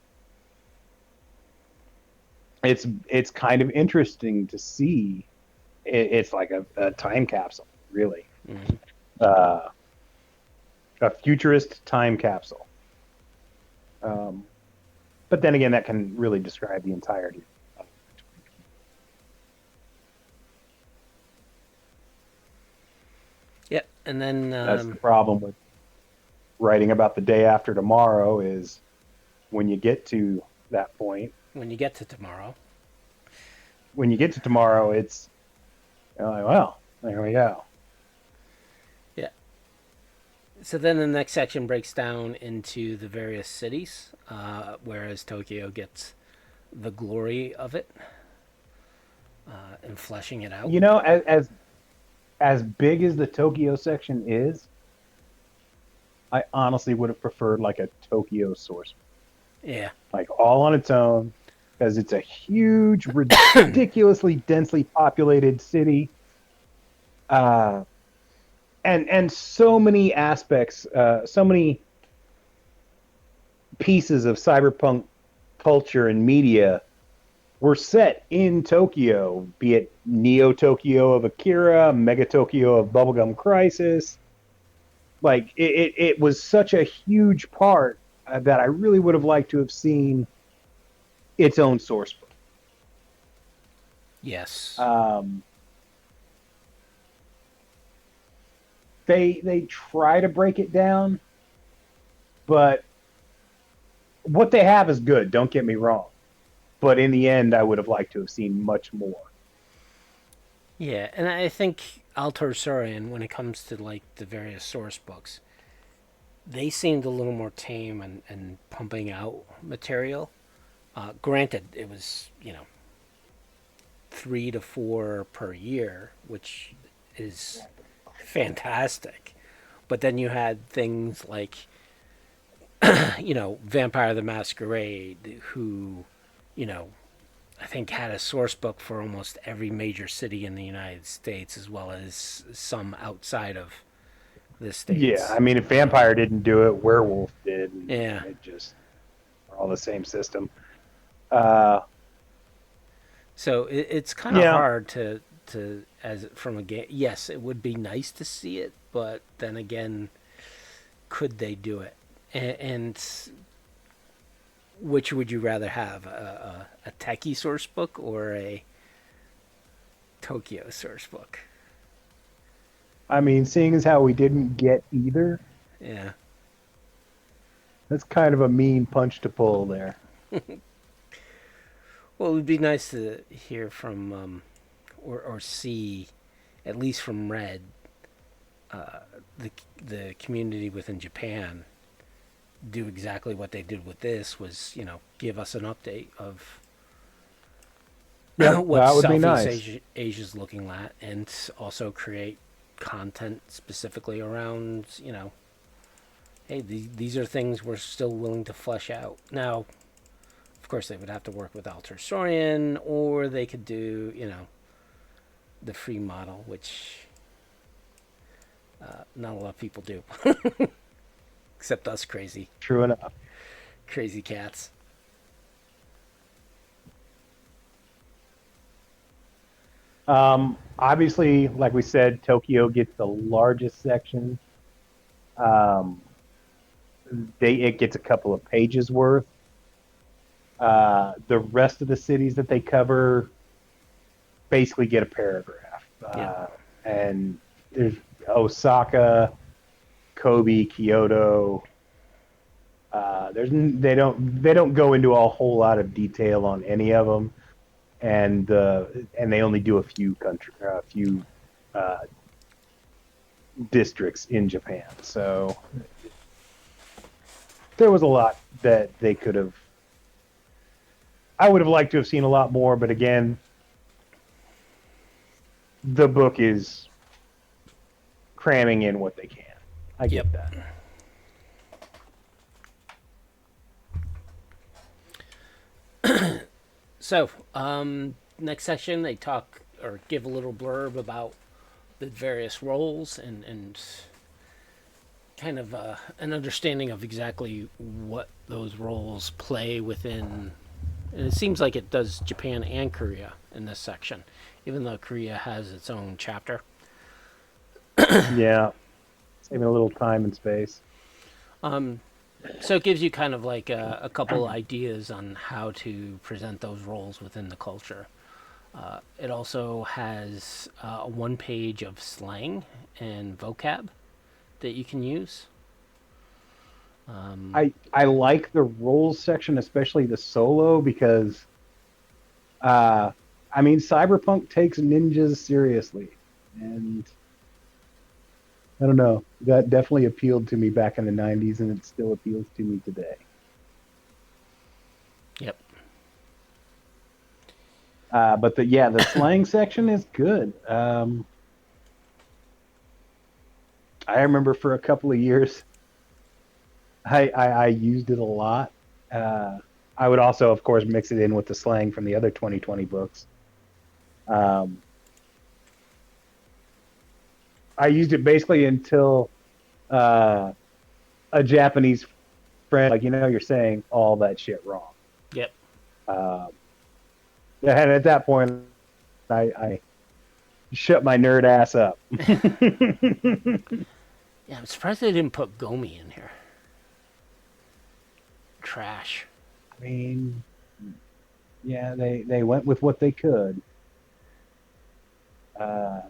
kind of interesting to see. It's like a time capsule, really, Mm-hmm. uh, a futurist time capsule. Um, but then again, that can really describe the entirety. Yeah, and then That's the problem with writing about the day after tomorrow is when you get to that point, when you get to tomorrow, when you get to tomorrow, it's like, well, there we go. yeah. So then the next section breaks down into the various cities, whereas Tokyo gets the glory of it, and fleshing it out. You know, as big as the Tokyo section is, I honestly would have preferred like a Tokyo source, Yeah. like all on its own, because it's a huge, ridiculously densely populated city, uh, and so many aspects, so many pieces of cyberpunk culture and media were set in Tokyo, be it Neo Tokyo of Akira, Mega Tokyo of Bubblegum Crisis. Like it was such a huge part that I really would have liked to have seen its own source book. Yes. Um, they try to break it down, but what they have is good. Don't get me wrong, but in the end, I would have liked to have seen much more. Yeah, and I think Altor Sorian, when it comes to like the various source books, they seemed a little more tame and pumping out material. Granted, it was, 3 to 4 per year, which is fantastic. But then you had things like, Vampire the Masquerade, who, you know, I think had a source book for almost every major city in the United States, as well as some outside of the Yeah, states. I mean, if Vampire didn't do it, Werewolf did, and Yeah. it just are all the same system. Uh, So it's kind of yeah, hard to as from a game. Yes, it would be nice to see it, but then again, could they do it? And which would you rather have, a techie source book or a Tokyo source book? I mean, seeing as how we didn't get either, Yeah. that's kind of a mean punch to pull there. Well, it would be nice to hear from, or see, at least from Red, the community within Japan do exactly what they did with this, was, give us an update of Yep, what that would be Southeast nice. Asia's looking at, and also create content specifically around, hey, these are things we're still willing to flesh out. Now, of course, they would have to work with Alter Saurian, or they could do, the free model, which not a lot of people do, except us True enough. crazy cats. Obviously, like we said, Tokyo gets the largest section. Um, it gets a couple of pages worth. The rest of the cities that they cover basically get a paragraph. Yeah. And there's Osaka, Kobe, Kyoto. They don't go into a whole lot of detail on any of them, and they only do a few uh, districts in Japan. So there was a lot that they could have. I would have liked to have seen a lot more, but again, the book is cramming in what they can. I get that. So, next section, they talk or give a little blurb about the various roles, and kind of an understanding of exactly what those roles play within. And it seems like it does Japan and Korea in this section, even though Korea has its own chapter. Yeah, saving a little time and space. So it gives you kind of like a couple ideas on how to present those roles within the culture. It also has a one page of slang and vocab that you can use. I like the roles section, especially the solo, because I mean, Cyberpunk takes ninjas seriously, and I don't know, that definitely appealed to me back in the '90s, and it still appeals to me today. Yep. But the slang section is good. I remember for a couple of years, I used it a lot. I would also, of course, mix it in with the slang from the other 2020 books. Um, I used it basically until a Japanese friend, like, you're saying all that shit wrong. Yep. Um, and at that point, I shut my nerd ass up. Yeah, I'm surprised they didn't put Gomi in here. Trash. I mean, yeah, they went with what they could. Uh,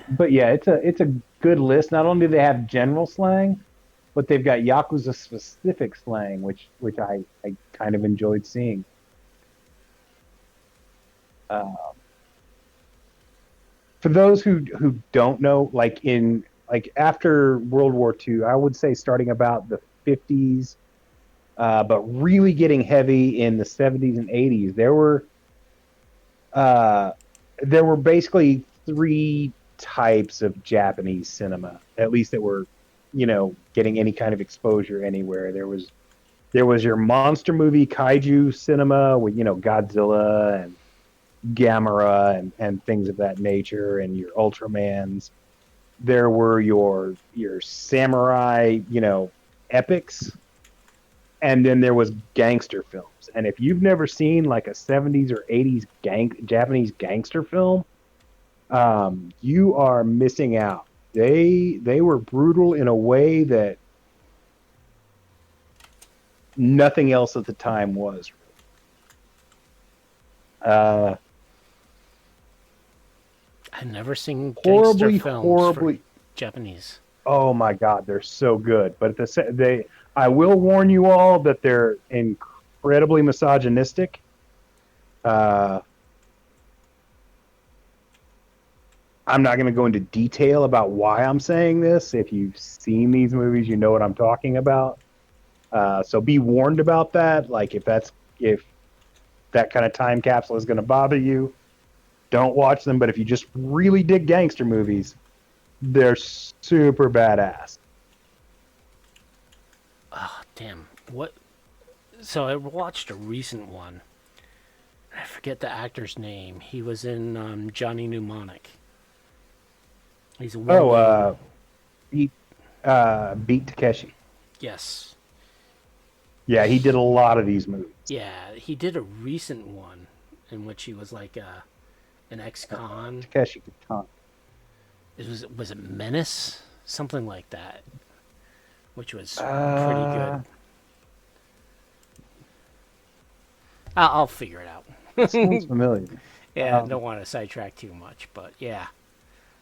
But yeah, it's a good list. Not only do they have general slang, but they've got Yakuza specific slang, which I kind of enjoyed seeing. Uh, for those who don't know, like after World War II, I would say starting about the 50s, but really getting heavy in the 70s and 80s, there were basically three types of Japanese cinema, at least that were, getting any kind of exposure anywhere. There was your monster movie kaiju cinema with, Godzilla and Gamera and things of that nature, and your Ultramans. There were your samurai, epics, and then there was gangster films. And if you've never seen like a 70s or 80s Japanese gangster film, you are missing out. They were brutal in a way that nothing else at the time was. Uh, I've never seen gangster horribly, films for horribly. Japanese. Oh my God, they're so good. But I will warn you all that they're incredibly misogynistic. Uh, I'm not going to go into detail about why I'm saying this. If you've seen these movies, you know what I'm talking about. So be warned about that. Like if that kind of time capsule is going to bother you, don't watch them. But if you just really dig gangster movies, they're super badass. Oh, damn. What? So I watched a recent one. I forget the actor's name. He was in Johnny Mnemonic. He's a Oh, well-known. beat beat Takeshi. Yes. Yeah, he did a lot of these movies. Yeah, he did a recent one in which he was like an ex-con. Takeshi Kitano. Was it Menace? Something like that, which was pretty good. Uh, I'll figure it sounds out. familiar. Yeah, Um, don't want to sidetrack too much, but yeah,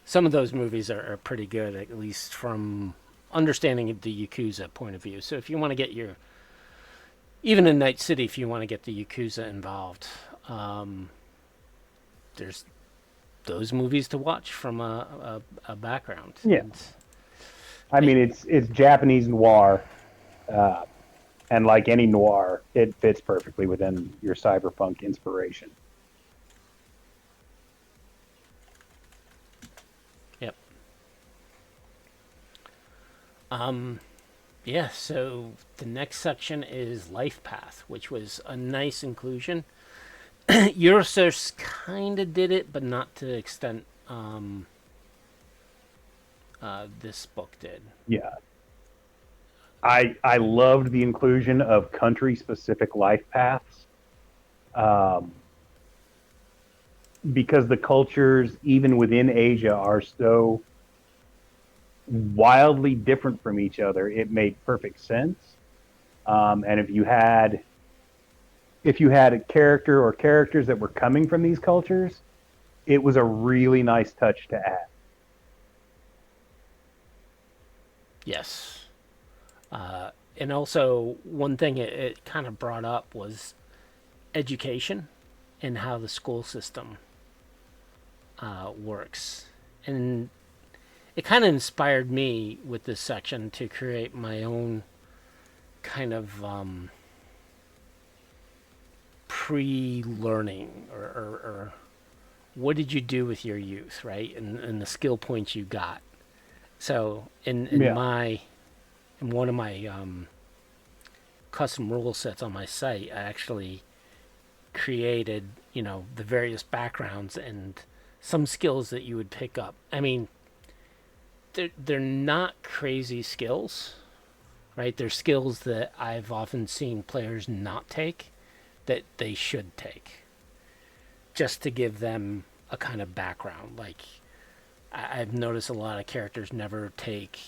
some of those movies are pretty good, at least from understanding the Yakuza point of view. So if you want to get even in Night City, if you want to get the Yakuza involved, um, there's those movies to watch from a background. yeah, And I mean it's Japanese noir, uh, and like any noir, it fits perfectly within your cyberpunk inspiration. yep. Um, yeah. So the next section is Life Path, which was a nice inclusion. Eurosource kind of did it, but not to the extent this book did. Yeah, I loved the inclusion of country specific life paths, um, because the cultures even within Asia are so wildly different from each other. It made perfect sense. And if you had a character or characters that were coming from these cultures, it was a really nice touch to add. Yes. And also, one thing it kind of brought up was education and how the school system works. And it kind of inspired me with this section to create my own kind of pre-learning or what did you do with your youth, right? And the skill points you got. So Yeah. in one of my custom rule sets on my site, I actually created, the various backgrounds and some skills that you would pick up. I mean, they're not crazy skills, right? They're skills that I've often seen players not take that they should take just to give them a kind of background. Like, I've noticed a lot of characters never take,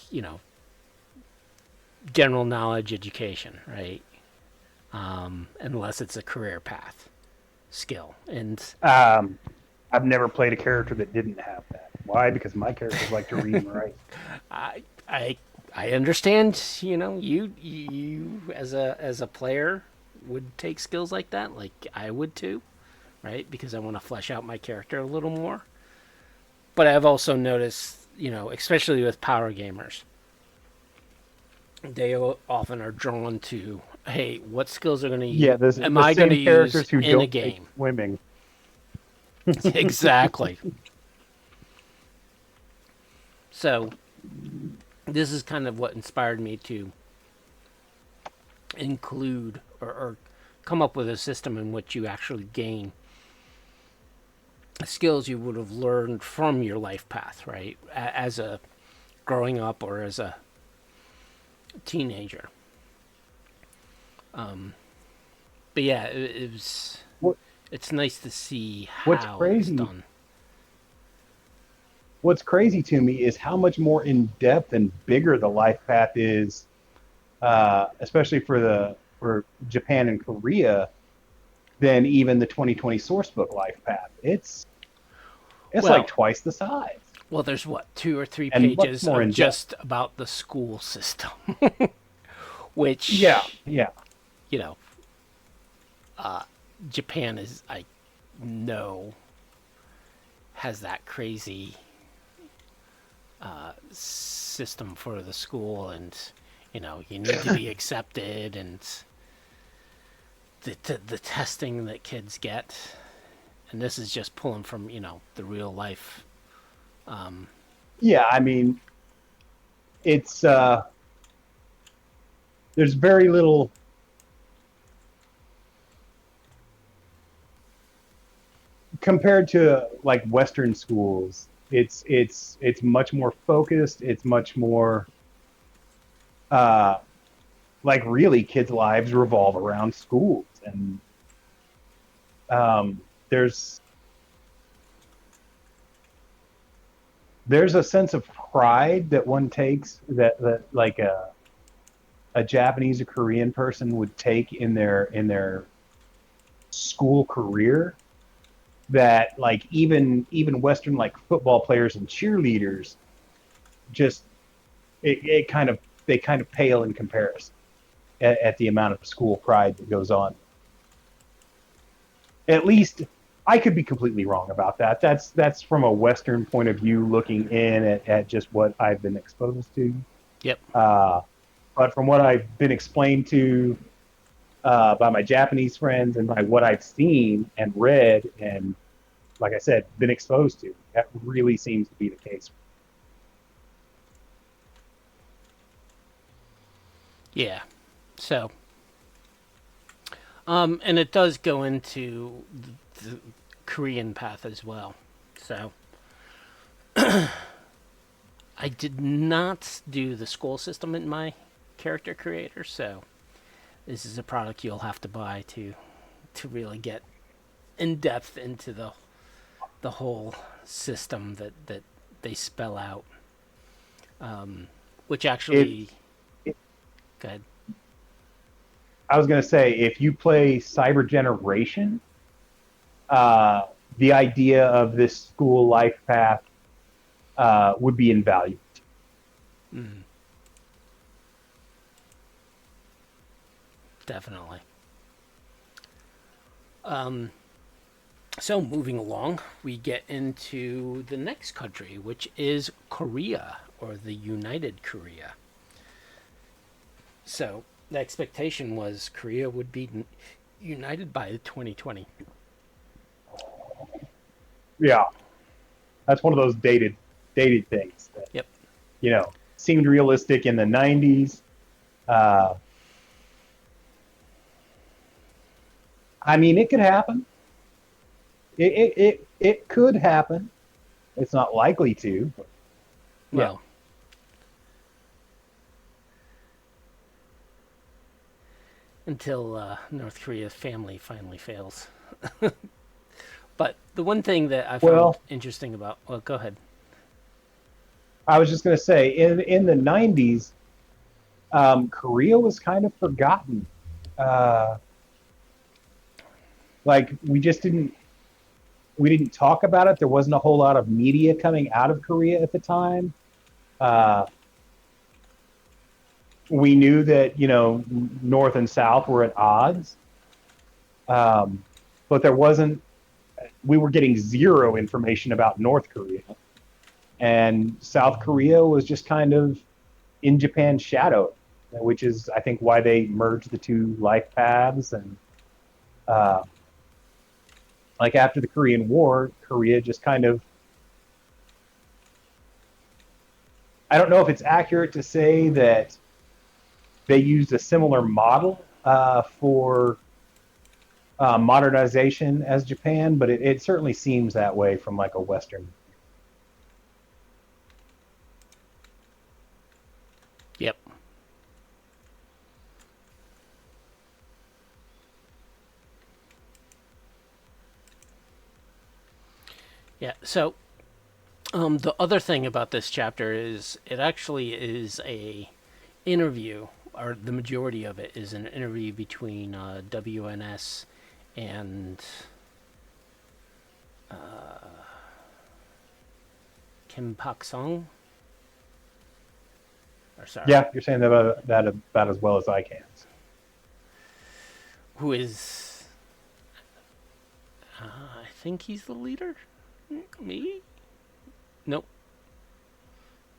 general knowledge education, right? Unless it's a career path skill. And Um, I've never played a character that didn't have that. Why? Because my characters like to read and write. I I I understand, you as a player would take skills like that, like I would too, right? Because I want to flesh out my character a little more. But I've also noticed, especially with power gamers, they often are drawn to, hey, what skills are going to Yeah, am the I going to same use characters who in a don't take game? swimming. Exactly. So this is kind of what inspired me to include or come up with a system in which you actually gain skills you would have learned from your life path, right? As a growing up or as a teenager. But yeah, it was. What It's nice to see What's how it's crazy? done. what's crazy to me is how much more in depth and bigger the life path is, especially for Japan and Korea, than even the 2020 Sourcebook life path. It's like Well, twice the size well, there's what, 2 or 3 and much pages more of in depth. just about the school system, Yeah, which, yeah, you know, Japan is, I know, has that crazy system for the school, and you need to be accepted, and the testing that kids get, and this is just pulling from the real life. yeah. I mean, it's there's very little compared to like Western schools. It's much more focused. It's much more uh, like really kids' lives revolve around schools, and um, there's there's a sense of pride that one takes that like a Japanese or Korean person would take in their school career, that like even Western like football players and cheerleaders just it kind of they kind of pale in comparison at the amount of school pride that goes on. At least I could be completely wrong about that. That's from a Western point of view, looking in at just what I've been exposed to. Yep. Uh, but from what I've been explained to by my Japanese friends and by what I've seen and read and, like I said, been exposed to, that really seems to be the case. Yeah. So, and it does go into the Korean path as well. So, I did not do the school system in my character creator, so this is a product you'll have to buy to really get in depth into the whole system that they spell out. Which If actually, if go ahead. I was going to say, if you play Cyber Generation, uh, the idea of this school life path would be invaluable. Mm, definitely. Um, so moving along, we get into the next country, which is Korea, or the United Korea. So the expectation was Korea would be united by 2020. Yeah, that's one of those dated things that Yep. seemed realistic in the 90s. Uh, I mean, it could happen. It could happen. It's not likely to. But yeah. Well, until North Korea's family finally fails. But the one thing that I found Well, interesting about, well, go ahead. I was just going to say, in the 90s, Korea was kind of forgotten. Uh, like we didn't talk about it. There wasn't a whole lot of media coming out of Korea at the time. Uh, we knew that North and South were at odds, um, but there wasn't. We were getting zero information about North Korea, and South Korea was just kind of in Japan's shadow, which is I think why they merged the two life paths. And uh, like after the Korean War, Korea just kind of, I don't know if it's accurate to say that they used a similar model for modernization as Japan, but it certainly seems that way from like a Western. Yep. Yeah. So The other thing about this chapter is it actually is a interview, or the majority of it is an interview between WNS and Kim Pak Song. Or sorry, Yeah, you're saying that about as well as I can. who is I think he's the leader. Me? Nope.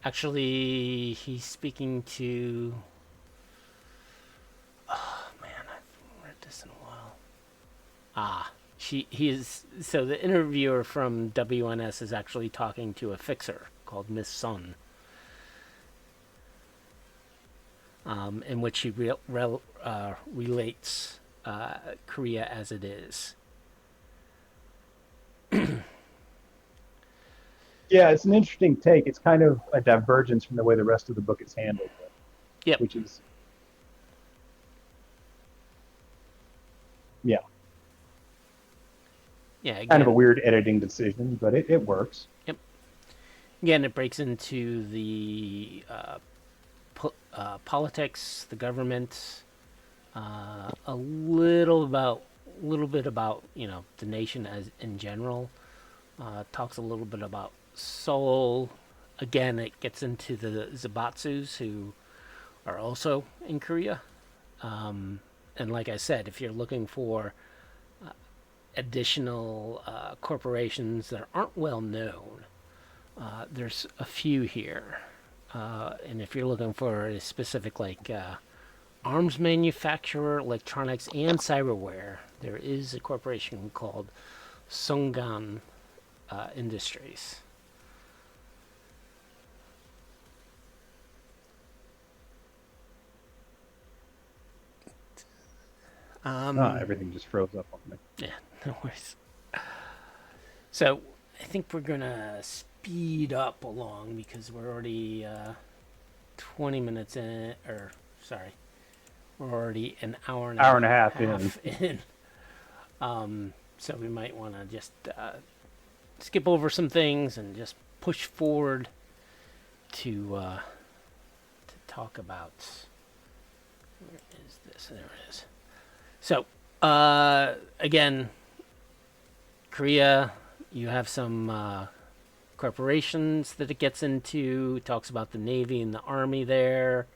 Actually, he's speaking to. Oh man, I've read this in a while. He is. So the interviewer from WNS is actually talking to a fixer called Miss Sun, in which he relates Korea as it is. Yeah, it's an interesting take. It's kind of a divergence from the way the rest of the book is handled, Yep. which is, yeah, Yeah. Again, kind of a weird editing decision, but it works. Yep. Again, it breaks into the politics, the government, a little bit about the nation as in general. Talks a little bit about Seoul. Again, it gets into the Zabatsus who are also in Korea. And like I said, if you're looking for additional corporations that aren't well known, there's a few here. And if you're looking for a specific arms manufacturer, electronics, and cyberware, there is a corporation called Songan Industries. Everything just froze up on me. Yeah, no worries. So I think we're gonna speed up along because we're already 20 minutes in, or sorry, we're already an hour and Hour and a half in. So we might want to just skip over some things and just push forward to talk about. Where is this? There it is. So again, Korea, you have some corporations that it gets into. It talks about the Navy and the Army there.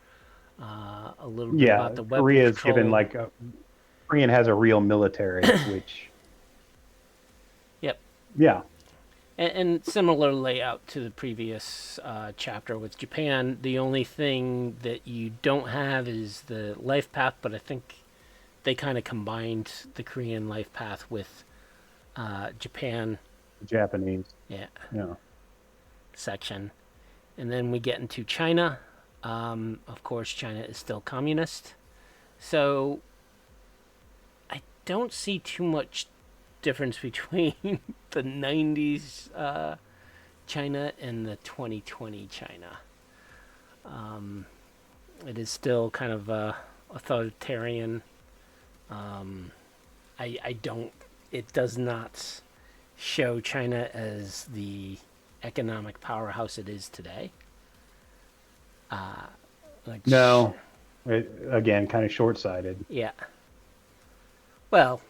A little bit about the weapon Korea is control. given Korean has a real military, which. Yep. Yeah. And similar layout to the previous chapter with Japan. The only thing that you don't have is the life path, but I think they kind of combined the Korean life path with Japan. Japanese. Yeah. Yeah. Section. And then we get into China. Of course, China is still communist. So I don't see too much difference between the 90s China and the 2020 China. It is still kind of authoritarian. It does not show China as the economic powerhouse it is today. No. Again, kind of short-sighted. Yeah. Well,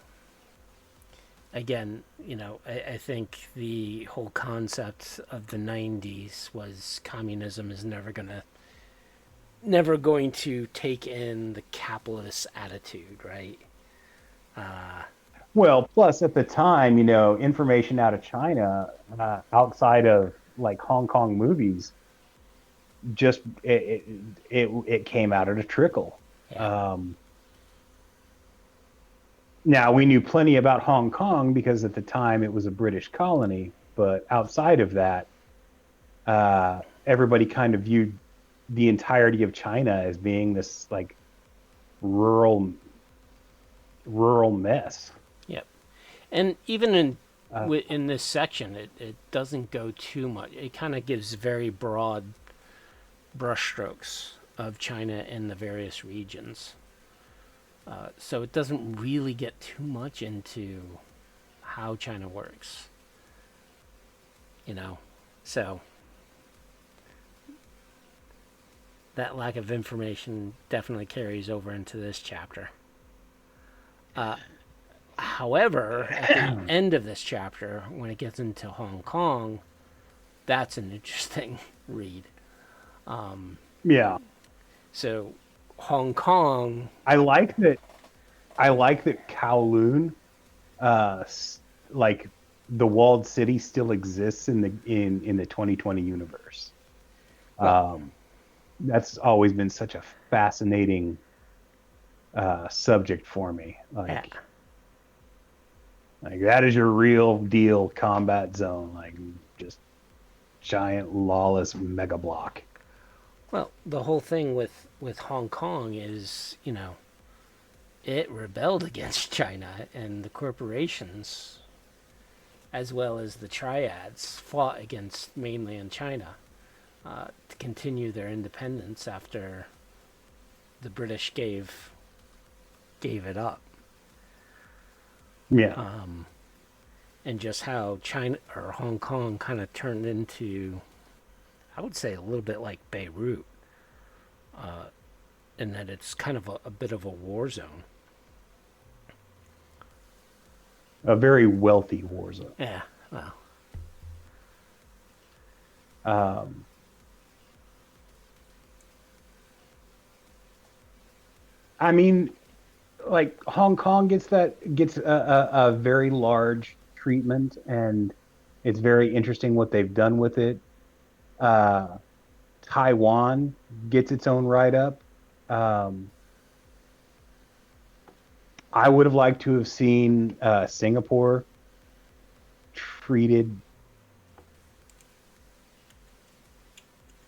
again, I think the whole concept of the 90s was communism is never going to take in the capitalist attitude, right? Well, plus at the time, information out of China, outside of Hong Kong movies, just it came out at a trickle. Yeah. Now we knew plenty about Hong Kong because at the time it was a British colony, but outside of that, everybody kind of viewed the entirety of China as being this rural mess. Yep. And even in this section, it doesn't go too much. It kind of gives very broad brushstrokes of China in the various regions. So it doesn't really get too much into how China works. So that lack of information definitely carries over into this chapter. However, at the end of this chapter, when it gets into Hong Kong, that's an interesting read. Yeah. So Hong Kong, I like that. I like that Kowloon, like the walled city, still exists in the 2020 universe. well, That's always been such a fascinating subject for me. yeah, Like that is your real deal combat zone, like just giant lawless mega block. well, the whole thing with Hong Kong is, it rebelled against China, and the corporations, as well as the triads, fought against mainland China to continue their independence after the British gave it up. Yeah. And just how China or Hong Kong kind of turned into, I would say, a little bit like Beirut, in that it's kind of a bit of a war zone. A very wealthy war zone. Yeah, well, I mean, like Hong Kong gets a very large treatment, and it's very interesting what they've done with it. Uh, Taiwan gets its own write up. Um, I would have liked to have seen Singapore treated.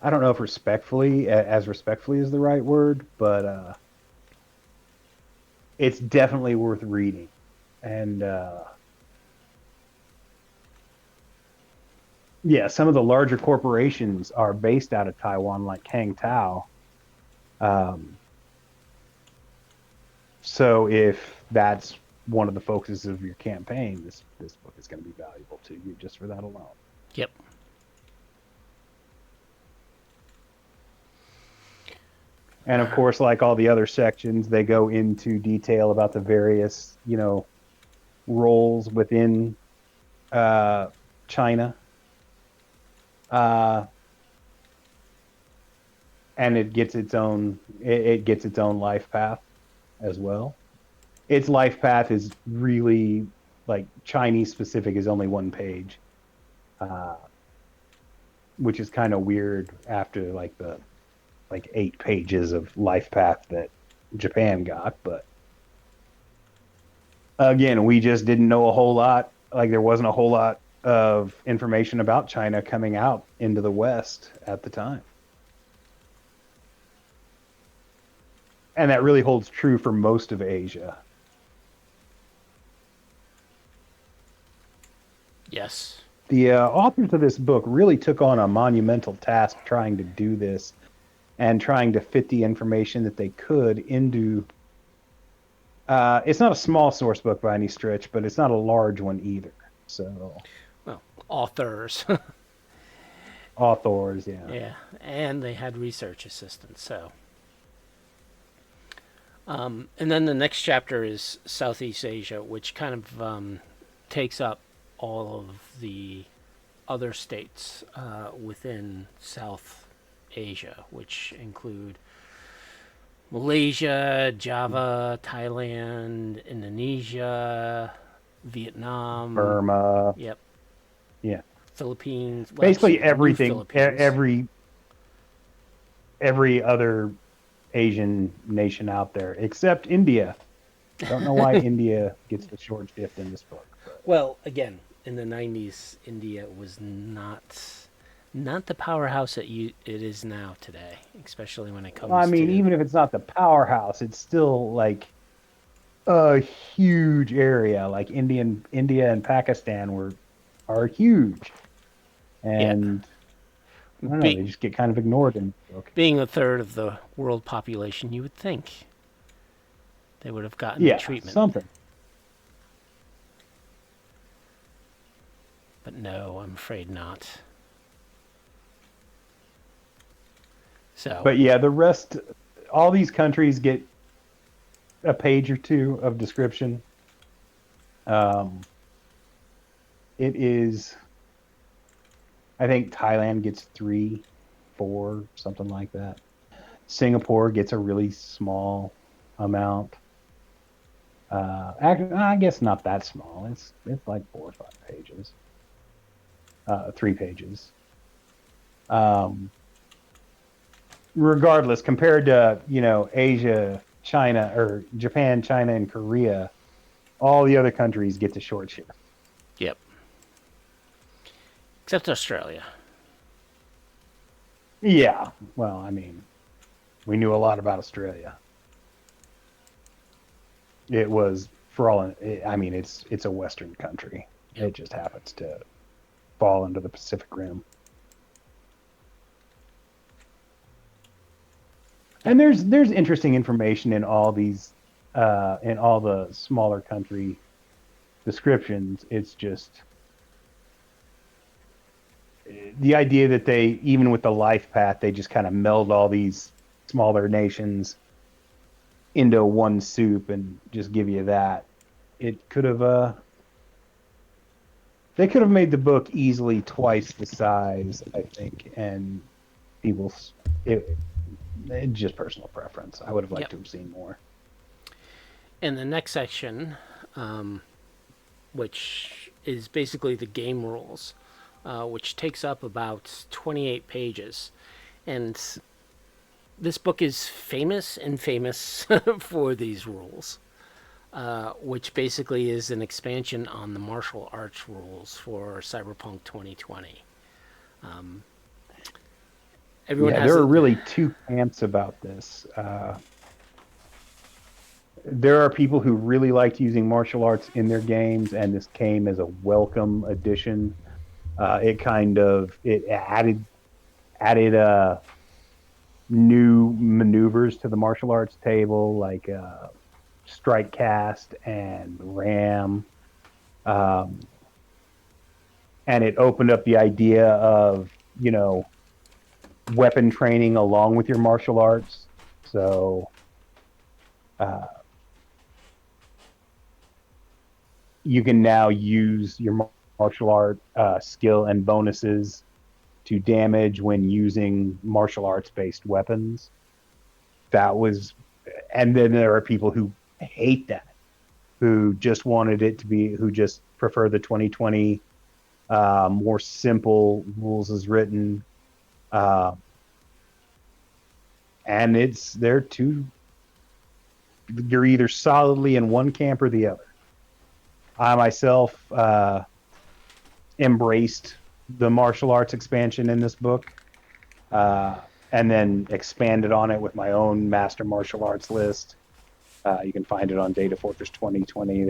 I don't know if respectfully, as respectfully is the right word, but it's definitely worth reading. And yeah, some of the larger corporations are based out of Taiwan, like Kang Tao. Um, so if that's one of the focuses of your campaign, this book is going to be valuable to you just for that alone. yep. And of course, like all the other sections, they go into detail about the various, roles within China. And it gets its own life path as well. Its life path is really like Chinese specific, is only one page, which is kind of weird after like the 8 pages of life path that Japan got. But again, we just didn't know a whole lot. Like there wasn't a whole lot of information about China coming out into the West at the time. And that really holds true for most of Asia. Yes. The authors of this book really took on a monumental task trying to do this and trying to fit the information that they could into. It's not a small source book by any stretch, but it's not a large one either. So, Well, authors. authors, yeah. Yeah, and they had research assistants. So, and then the next chapter is Southeast Asia, which kind of takes up all of the other states within South Asia, which include Malaysia, Java, Thailand, Indonesia, Vietnam, Burma. Yep. Yeah. Philippines. Well, Basically actually, New everything, Philippines. every other Asian nation out there, except India. Don't know why India gets the short shift in this book. But. Well, again, in the 90s, India was not the powerhouse it is now today, especially when it comes I mean, to... even if it's not the powerhouse, it's still like a huge area. Like India and Pakistan are huge, and I don't know, they just get kind of ignored in the book. Being a third of the world population, you would think they would have gotten the treatment. Something. But no, I'm afraid not. So, But yeah, the rest, all these countries get a page or two of description. Um, it is, I think Thailand gets 3, 4, something like that. Singapore gets a really small amount. I guess not that small. It's like 4 or 5 pages, 3 pages. Regardless, compared to Asia, China, or Japan, China, and Korea, all the other countries get the short share. yep. Except Australia. Yeah, well, I mean, we knew a lot about Australia. It was for all. I mean, it's a Western country. Yep. It just happens to fall into the Pacific Rim. And there's interesting information in all these, in all the smaller country descriptions. It's just the idea that they, even with the life path, they just kind of meld all these smaller nations into one soup and just give you that. It could have, they could have made the book easily twice the size, I think, and people, it's just personal preference. I would have liked Yep. to have seen more. In the next section, which is basically the game rules, which takes up about 28 pages. And this book is famous and famous for these rules, which basically is an expansion on the martial arts rules for Cyberpunk 2020. Everyone Yeah, has there a, are really two camps about this. There are people who really liked using martial arts in their games, and this came as a welcome addition. It added new maneuvers to the martial arts table, like strike cast and ram, um, and it opened up the idea of weapon training along with your martial arts. So uh, you can now use your martial art skill and bonuses to damage when using martial arts based weapons. That was, and then there are people who hate that, who just wanted it to be, who just prefer the 2020 more simple rules as written. And you're either solidly in one camp or the other. I myself embraced the martial arts expansion in this book, and then expanded on it with my own master martial arts list. You can find it on Datafortress2020.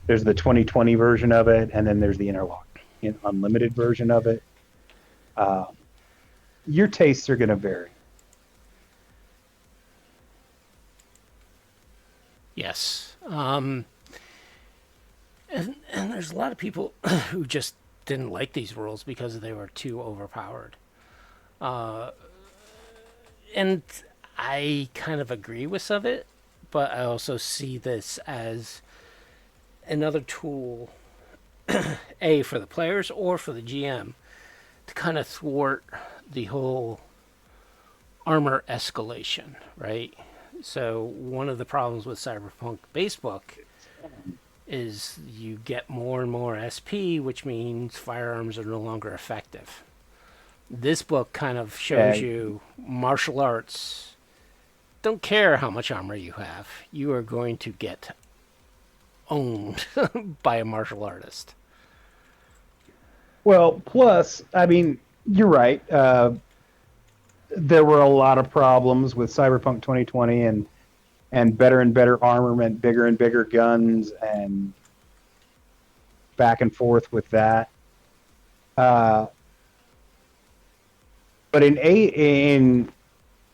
There's the 2020 version of it, and then there's the interlock unlimited version of it. Your tastes are going to vary. yes. And there's a lot of people who just didn't like these rules because they were too overpowered. And I kind of agree with some of it, but I also see this as another tool, A, for the players or for the GM, to kind of thwart the whole armor escalation, right? So one of the problems with Cyberpunk Basebook is you get more and more SP, which means firearms are no longer effective. This book kind of shows you martial arts don't care how much armor you have. You are going to get owned by a martial artist. Well, plus, I mean, you're right. There were a lot of problems with Cyberpunk 2020, and better armor meant bigger and bigger guns, and back and forth with that. But in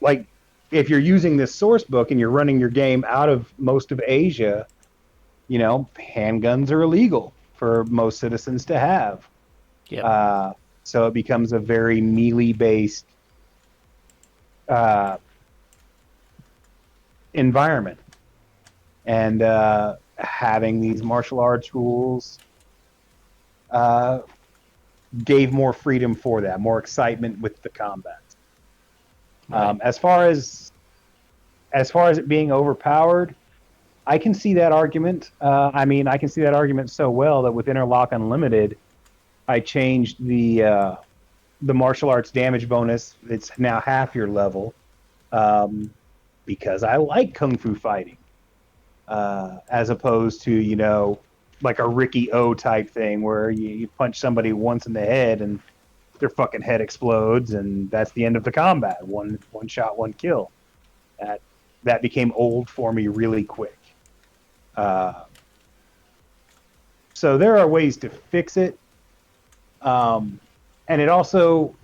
like, if you're using this source book and you're running your game out of most of Asia, handguns are illegal for most citizens to have. Yep. So it becomes a very melee based uh, environment, and having these martial arts rules uh, gave more freedom for that, more excitement with the combat. Right. As far as it being overpowered, I can see that argument. I mean, I can see that argument so well that with Interlock Unlimited, I changed the martial arts damage bonus. It's now half your level, um, because I like kung fu fighting, as opposed to like a Ricky O type thing where you punch somebody once in the head and their fucking head explodes and that's the end of the combat. One shot, one kill. That that became old for me really quick. Uh, so there are ways to fix it. And it also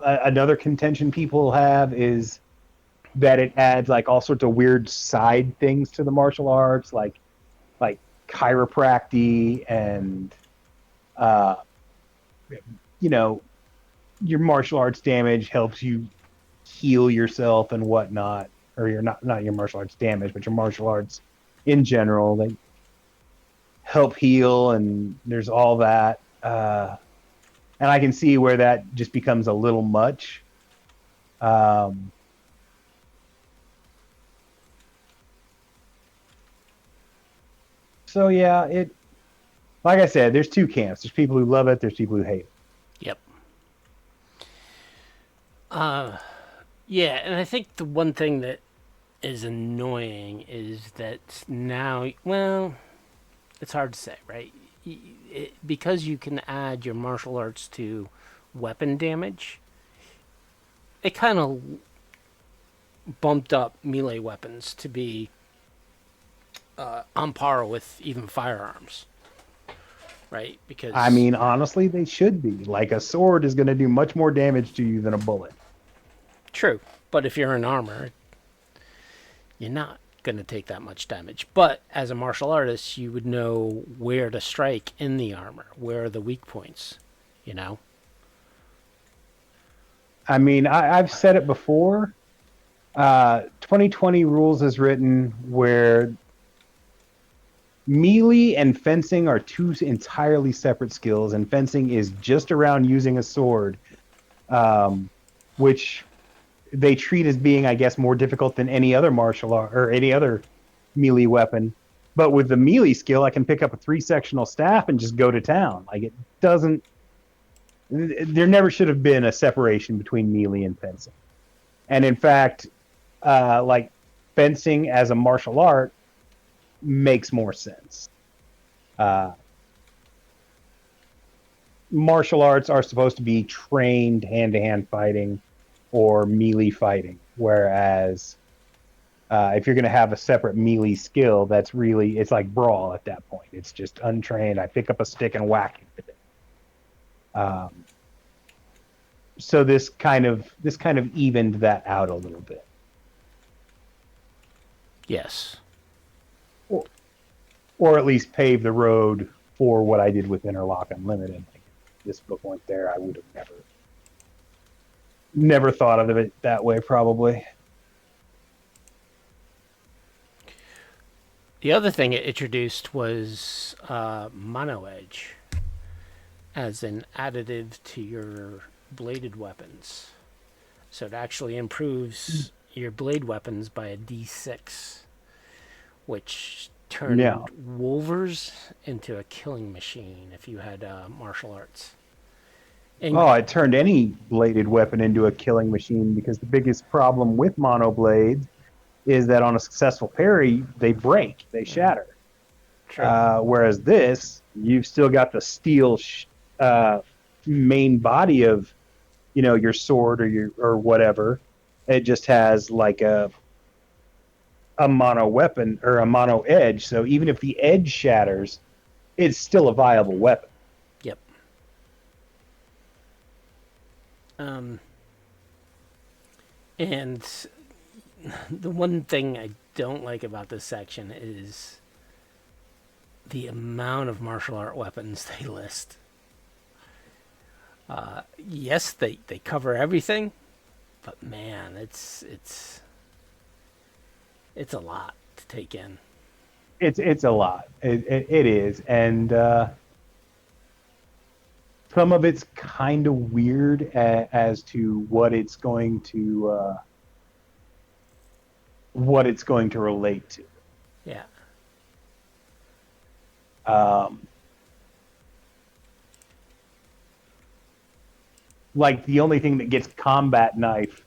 another contention people have is that it adds like all sorts of weird side things to the martial arts, like chiropractic and uh, you know your martial arts damage helps you heal yourself and whatnot, or you're not your martial arts damage, but your martial arts in general, they help heal, and there's all that. And I can see where that just becomes a little much. Um, so yeah, it like I said, there's two camps. There's people who love it. There's people who hate it. Yep. Yeah, and I think the one thing that is annoying is that now, well, it's hard to say, right? Because you can add your martial arts to weapon damage, it kind of bumped up melee weapons to be on par with even firearms, right? I Because mean, honestly, they should be. Like a sword is going to do much more damage to you than a bullet. true, but if you're in armor, you're not going to take that much damage. But as a martial artist, you would know where to strike in the armor, where are the weak points, you know? I mean, I've said it before. 2020 rules is written where melee and fencing are two entirely separate skills, and fencing is just around using a sword, which they treat as being, I guess, more difficult than any other martial art or any other melee weapon. But with the melee skill, I can pick up a 3-sectional staff and just go to town. Like it doesn't. There never should have been a separation between melee and fencing. And in fact, like fencing as a martial art makes more sense. Uh, Martial arts are supposed to be trained hand-to-hand fighting or melee fighting, whereas if you're going to have a separate melee skill, it's like brawl at that point. It's just untrained. I pick up a stick and whack it. So this kind of evened that out a little bit. Yes. Or at least pave the road for what I did with Interlock Unlimited. Like, if this book went there, I would have never thought of it that way, probably. The other thing it introduced was mono edge as an additive to your bladed weapons. So it actually improves your blade weapons by a d6, which turned Wolvers into a killing machine if you had martial arts. And it turned any bladed weapon into a killing machine, because the biggest problem with mono blades is that on a successful parry, they break, they shatter. Whereas this, you've still got the steel main body of, your sword or whatever. It just has like a mono weapon or a mono edge. So even if the edge shatters, it's still a viable weapon. Yep. And the one thing I don't like about this section is the amount of martial art weapons they list. Yes, they cover everything, But man, it's a lot to take in. It's a lot. It is, and some of it's kind of weird as to what it's going to relate to. Yeah. Um, like the only thing that gets combat knife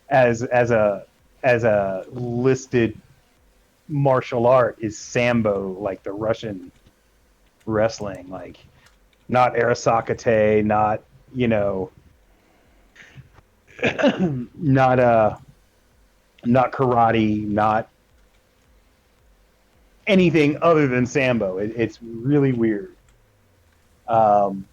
as a listed martial art is sambo, like the Russian wrestling, like not arasakate, not you know, not not karate, not anything other than sambo. It's really weird. Um,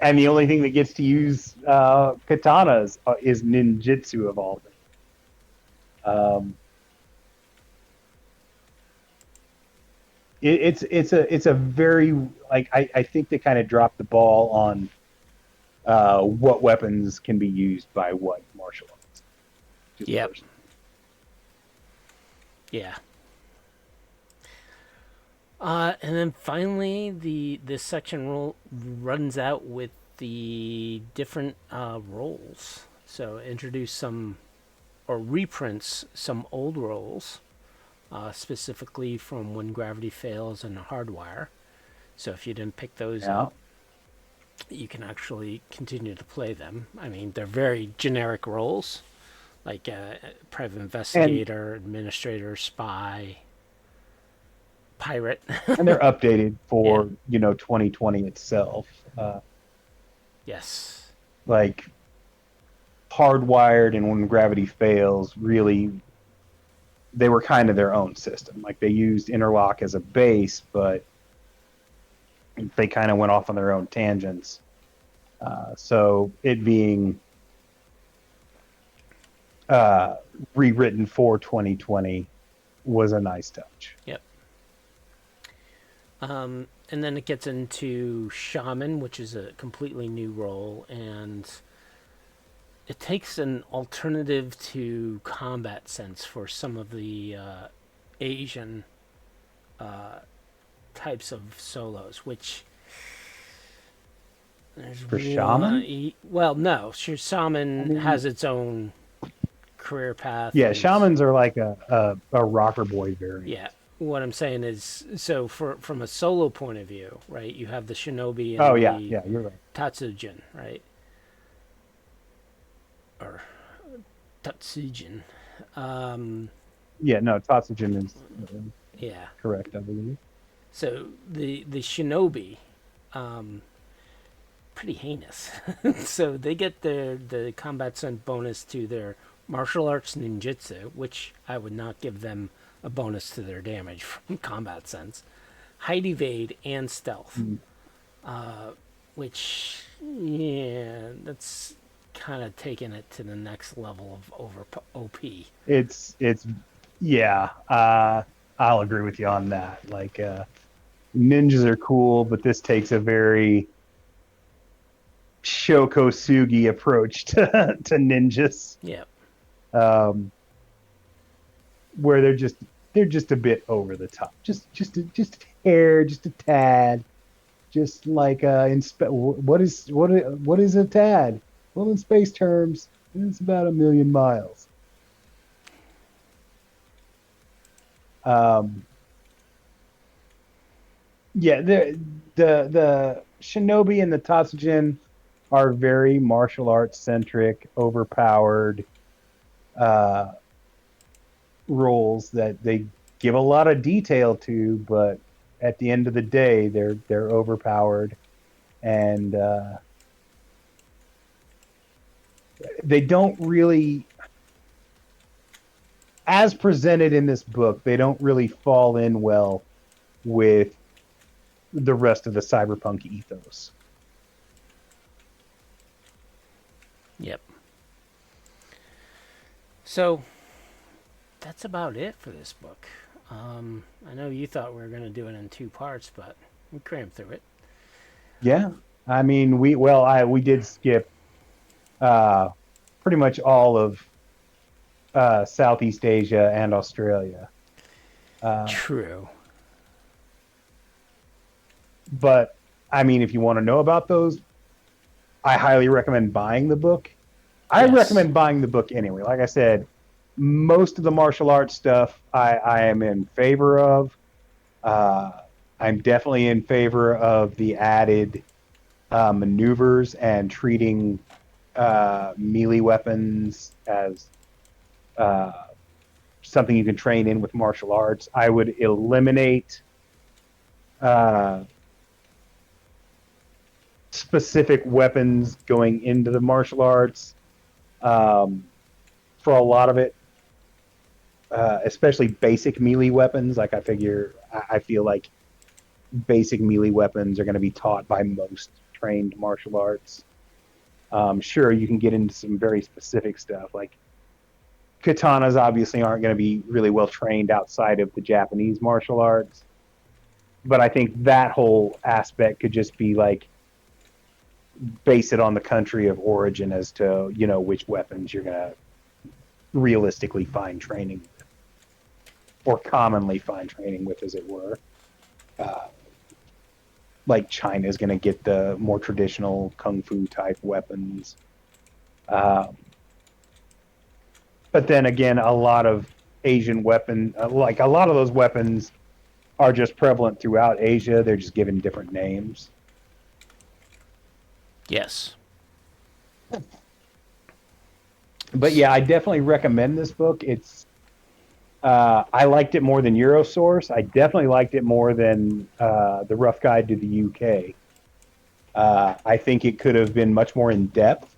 and the only thing that gets to use katanas is ninjutsu of all things. Um, it's a very like I think they kind of dropped the ball on what weapons can be used by what martial arts. Just Yep. personally. Yeah. And then finally, this section runs out with the different roles. So introduce some or reprints some old roles, specifically from When Gravity Fails and Hardwire. So if you didn't pick those Yeah. up, you can actually continue to play them. I mean, they're very generic roles, like private investigator, administrator, spy, pirate. And they're updated Yeah. for 2020 itself. Yes. Like Hardwired and When Gravity Fails, really, they were kind of their own system. Like they used Interlock as a base, but they kind of went off on their own tangents. So it being rewritten for 2020 was a nice touch. Yep. And then it gets into Shaman, which is a completely new role, and it takes an alternative to combat sense for some of the Asian types of solos, which there's For Shaman? Well, no, Shaman has its own career path. Yeah, And, shamans are like a rocker boy variant. yeah, what I'm saying is, so from a solo point of view, right? You have the shinobi and Oh yeah, the you're right. tatsujin, right? Or tatsujin. Yeah, no, Tatsujin is Yeah. correct, I believe. So the shinobi, pretty heinous. So they get the combat sense bonus to their martial arts ninjutsu, which I would not give them a bonus to their damage from combat sense. Height evade and stealth, which yeah, that's kind of taking it to the next level of over OP. It's yeah, I'll agree with you on that. Like ninjas are cool, but this takes a very Shokosugi approach to ninjas, Yeah. where they're just a bit over the top, just a hair, just a tad, just like what is a tad? Well, in space terms, it's about 1,000,000 miles. Yeah, the shinobi and the tatsujin are very martial arts centric, overpowered roles that they give a lot of detail to, but at the end of the day, they're overpowered, and they don't really, as presented in this book, they don't really fall in well with the rest of the cyberpunk ethos. Yep. So that's about it for this book. I know you thought we were going to do it in 2 parts, but we crammed through it. Yeah, I mean we did skip uh, pretty much all of Southeast Asia and Australia. Uh, True. but I mean, if you want to know about those, I highly recommend buying the book. I Yes. recommend buying the book anyway. Like I said, most of the martial arts stuff I am in favor of. Uh, I'm definitely in favor of the added maneuvers and treating melee weapons as uh, something you can train in with martial arts. I would eliminate uh, specific weapons going into the martial arts um, for a lot of it, especially basic melee weapons. Like I feel like basic melee weapons are going to be taught by most trained martial arts. Sure, you can get into some very specific stuff. Like katanas obviously aren't going to be really well trained outside of the Japanese martial arts. But I think that whole aspect could just be like base it on the country of origin as to, which weapons you're going to realistically find training with, or commonly find training with, as it were. Uh, like China's going to get the more traditional kung fu type weapons. Um, but then again, a lot of Asian like a lot of those weapons are just prevalent throughout Asia. They're just given different names. Yes. But yeah, I definitely recommend this book. I liked it more than Eurosource. I definitely liked it more than The Rough Guide to the UK. I think it could have been much more in depth.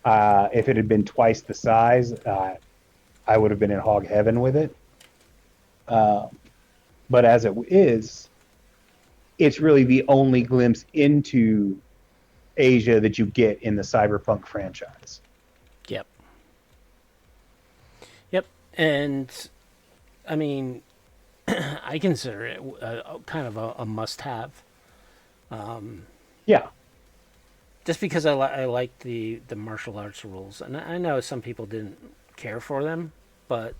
If it had been twice the size, I would have been in hog heaven with it. Uh, but as it is, it's really the only glimpse into Asia that you get in the Cyberpunk franchise. Yep. Yep. And I mean, I consider it kind of a must-have, Yeah, just because I like the martial arts rules, and I know some people didn't care for them, but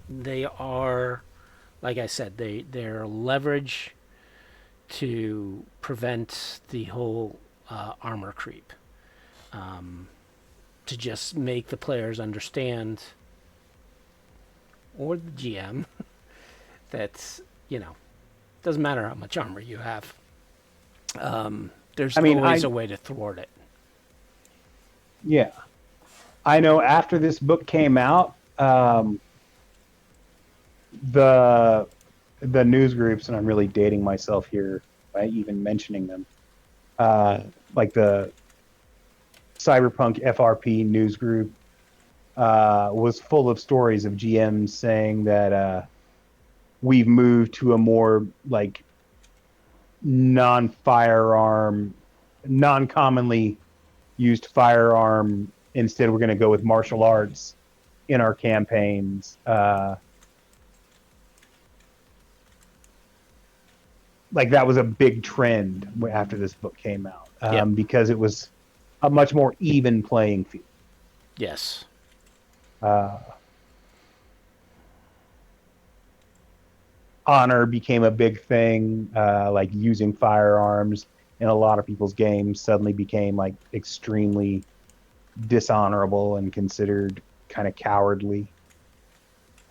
they are, like I said, they're leverage to prevent the whole armor creep. To just make the players understand, or the GM, that doesn't matter how much armor you have. There's I mean, always a way to thwart it. yeah, I know after this book came out, the the news groups, and I'm really dating myself here by even mentioning them, like the Cyberpunk FRP news group, was full of stories of GMs saying that we've moved to a more like non-firearm, non-commonly used firearm. Instead, we're going to go with martial arts in our campaigns. Like that was a big trend after this book came out, Yep. because it was a much more even playing field. Yes. Uh, honor became a big thing. Like using firearms in a lot of people's games suddenly became like extremely dishonorable and considered kind of cowardly.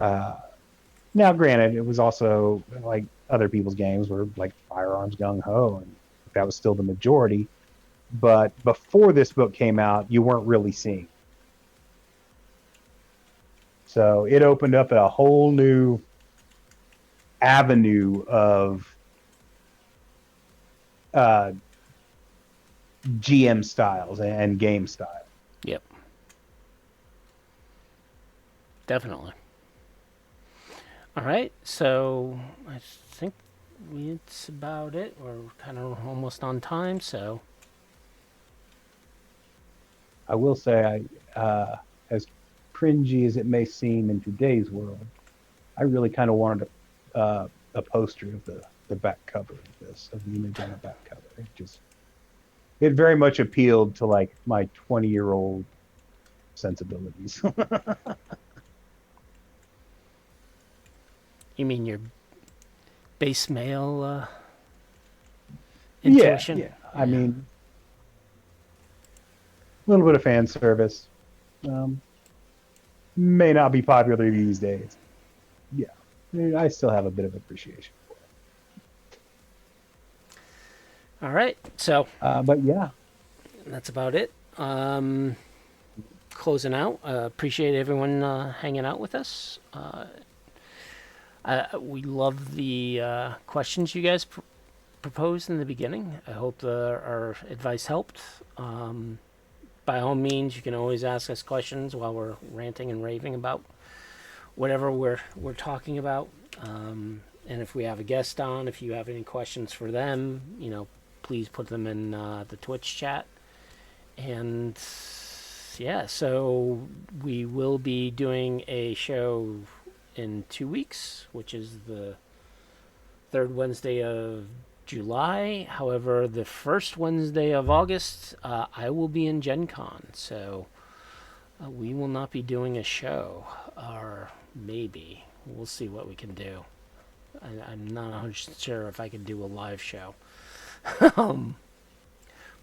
Uh, Now, granted, it was also like other people's games were like firearms gung ho, and that was still the majority. But before this book came out, you weren't really seeing. So it opened up a whole new avenue of uh, GM styles and game style. Yep. Definitely. All right. So I think it's about it. We're kind of almost on time. So I will say, as cringy as it may seem in today's world, I really kind of wanted a poster of the back cover of this, of the image on the back cover. It just it very much appealed to like my 20-year-old sensibilities. You mean your base male Yeah, intuition? yeah. I Yeah. mean, a little bit of fan service. Um, may not be popular these days. Yeah, I still have a bit of appreciation. All right. So But yeah, that's about it. Closing out. Appreciate everyone hanging out with us. We love the questions you guys proposed in the beginning. I hope our advice helped. By all means, you can always ask us questions while we're ranting and raving about whatever we're talking about. And if we have a guest on, if you have any questions for them, please put them in the Twitch chat. And yeah, so we will be doing a show in 2 weeks, which is the third Wednesday of July. However, the first Wednesday of August, I will be in Gen Con, so we will not be doing a show, or maybe. We'll see what we can do. I'm not 100% sure if I can do a live show.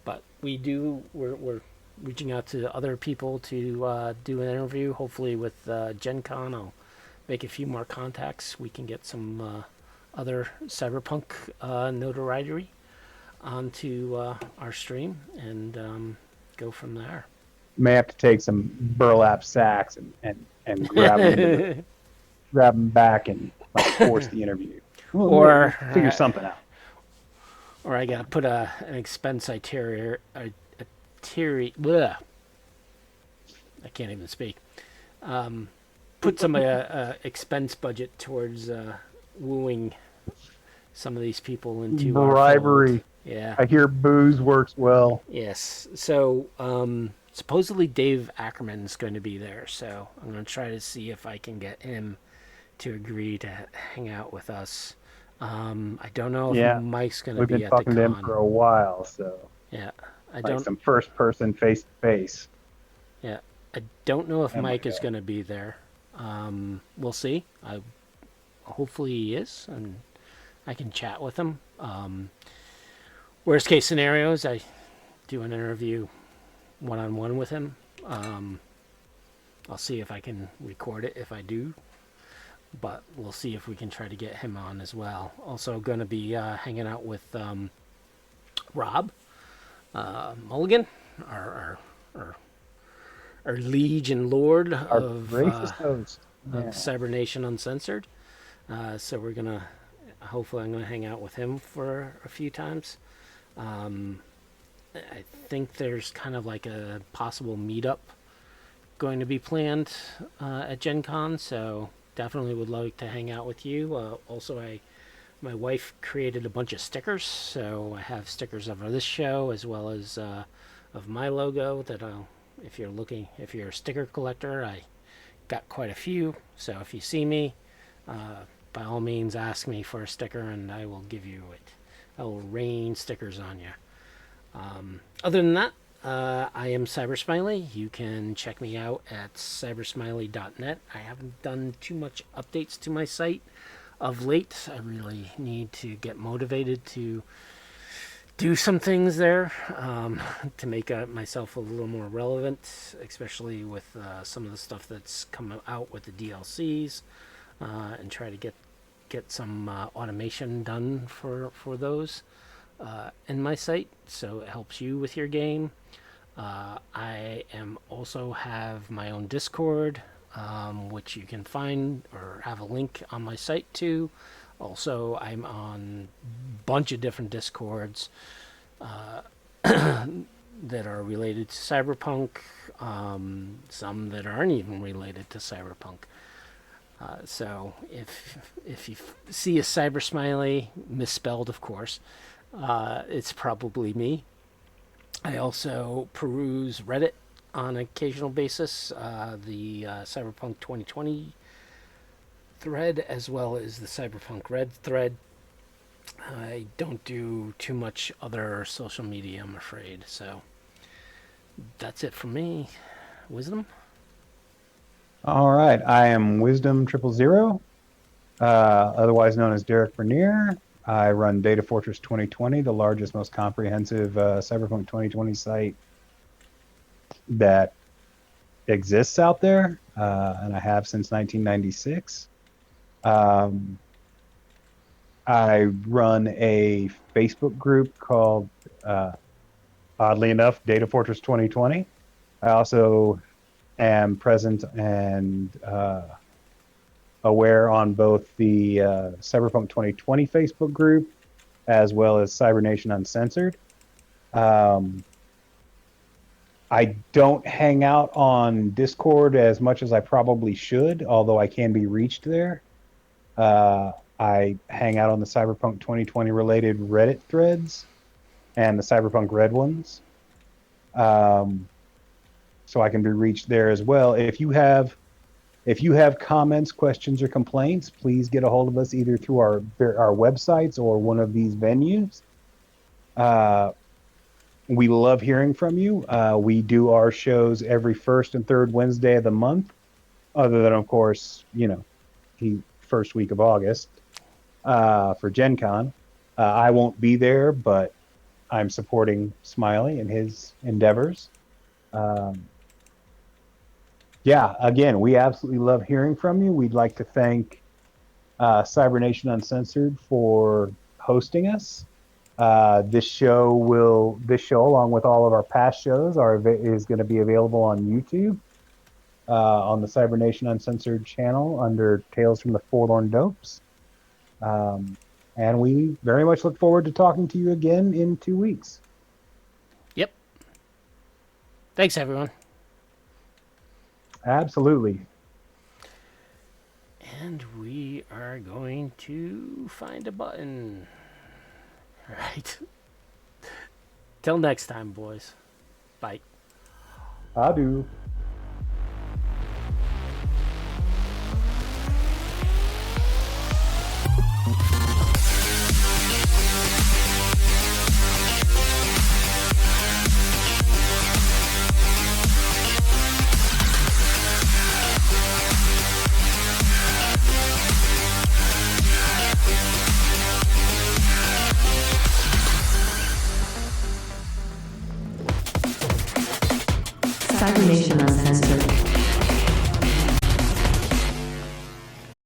But we're reaching out to other people to do an interview, hopefully with Gen Con. I'll make a few more contacts. We can get some other Cyberpunk notoriety onto our stream and go from there. may have to take some burlap sacks and grab them back and like force the interview. We'll figure something out. Or I gotta put an expense itinerary. I can't even speak. Put some expense budget towards wooing some of these people into bribery. Our fold. Yeah, I hear booze works well. Yes. So supposedly Dave Ackerman's going to be there, so I'm going to try to see if I can get him to agree to hang out with us. I don't know if Mike's going to be at the con. We've been talking to him for a while, so yeah, some first person face to face. Yeah, I don't know if Mike is going to be there. We'll see. Hopefully he is, and I can chat with him. Worst case scenarios, I do an interview one-on-one with him. I'll see if I can record it if I do, but we'll see if we can try to get him on as well. Also going to be hanging out with Rob Mulligan, our liege and lord of Cyber Nation Uncensored. So we're going to, hopefully I'm going to hang out with him for a few times. I think there's kind of like a possible meetup going to be planned at Gen Con, so definitely would like to hang out with you. Also, my wife created a bunch of stickers, so I have stickers of this show as well as of my logo that if you're a sticker collector, I got quite a few. So if you see me, by all means ask me for a sticker and I will give you it. I will rain stickers on you. Other than that, I am Cybersmily. You can check me out at cybersmily.net. I haven't done too much updates to my site of late. I really need to get motivated to do some things there to make myself a little more relevant, especially with some of the stuff that's come out with the DLCs, and try to get some automation done for those in my site, so it helps you with your game. I also have my own Discord, which you can find or have a link on my site to. Also, I'm on a bunch of different Discords that are related to Cyberpunk, some that aren't even related to Cyberpunk. So if you see a Cybersmily, misspelled of course, it's probably me. I also peruse Reddit on an occasional basis, the Cyberpunk 2020 thread, as well as the Cyberpunk Red thread. I don't do too much other social media, I'm afraid. So that's it for me. Wisdom? All right, I am Wisdom 000, otherwise known as Derek Bernier. I run Datafortress2020, the largest, most comprehensive Cyberpunk 2020 site that exists out there, and I have since 1996. Um, I run a Facebook group called, oddly enough, Datafortress 2020. I also am present and aware on both the Cyberpunk 2020 Facebook group as well as Cybernation Uncensored. I don't hang out on Discord as much as I probably should, although I can be reached there. I hang out on the Cyberpunk 2020 related Reddit threads and the Cyberpunk Red ones. So I can be reached there as well. If you have comments, questions, or complaints, please get a hold of us either through our websites or one of these venues. We love hearing from you. We do our shows every first and third Wednesday of the month, other than, of course, the first week of August for Gen Con. I won't be there, but I'm supporting Smiley and his endeavors. Yeah, again, we absolutely love hearing from you. We'd like to thank Cybernation Uncensored for hosting us. This show, along with all of our past shows, is going to be available on YouTube, on the Cybernation Uncensored channel under Tales from the Forlorn Dopes. And we very much look forward to talking to you again in 2 weeks. Yep. Thanks, everyone. Absolutely. And we are going to find a button. All right. Till next time, boys. Bye. Adieu. Cybernation Uncensored.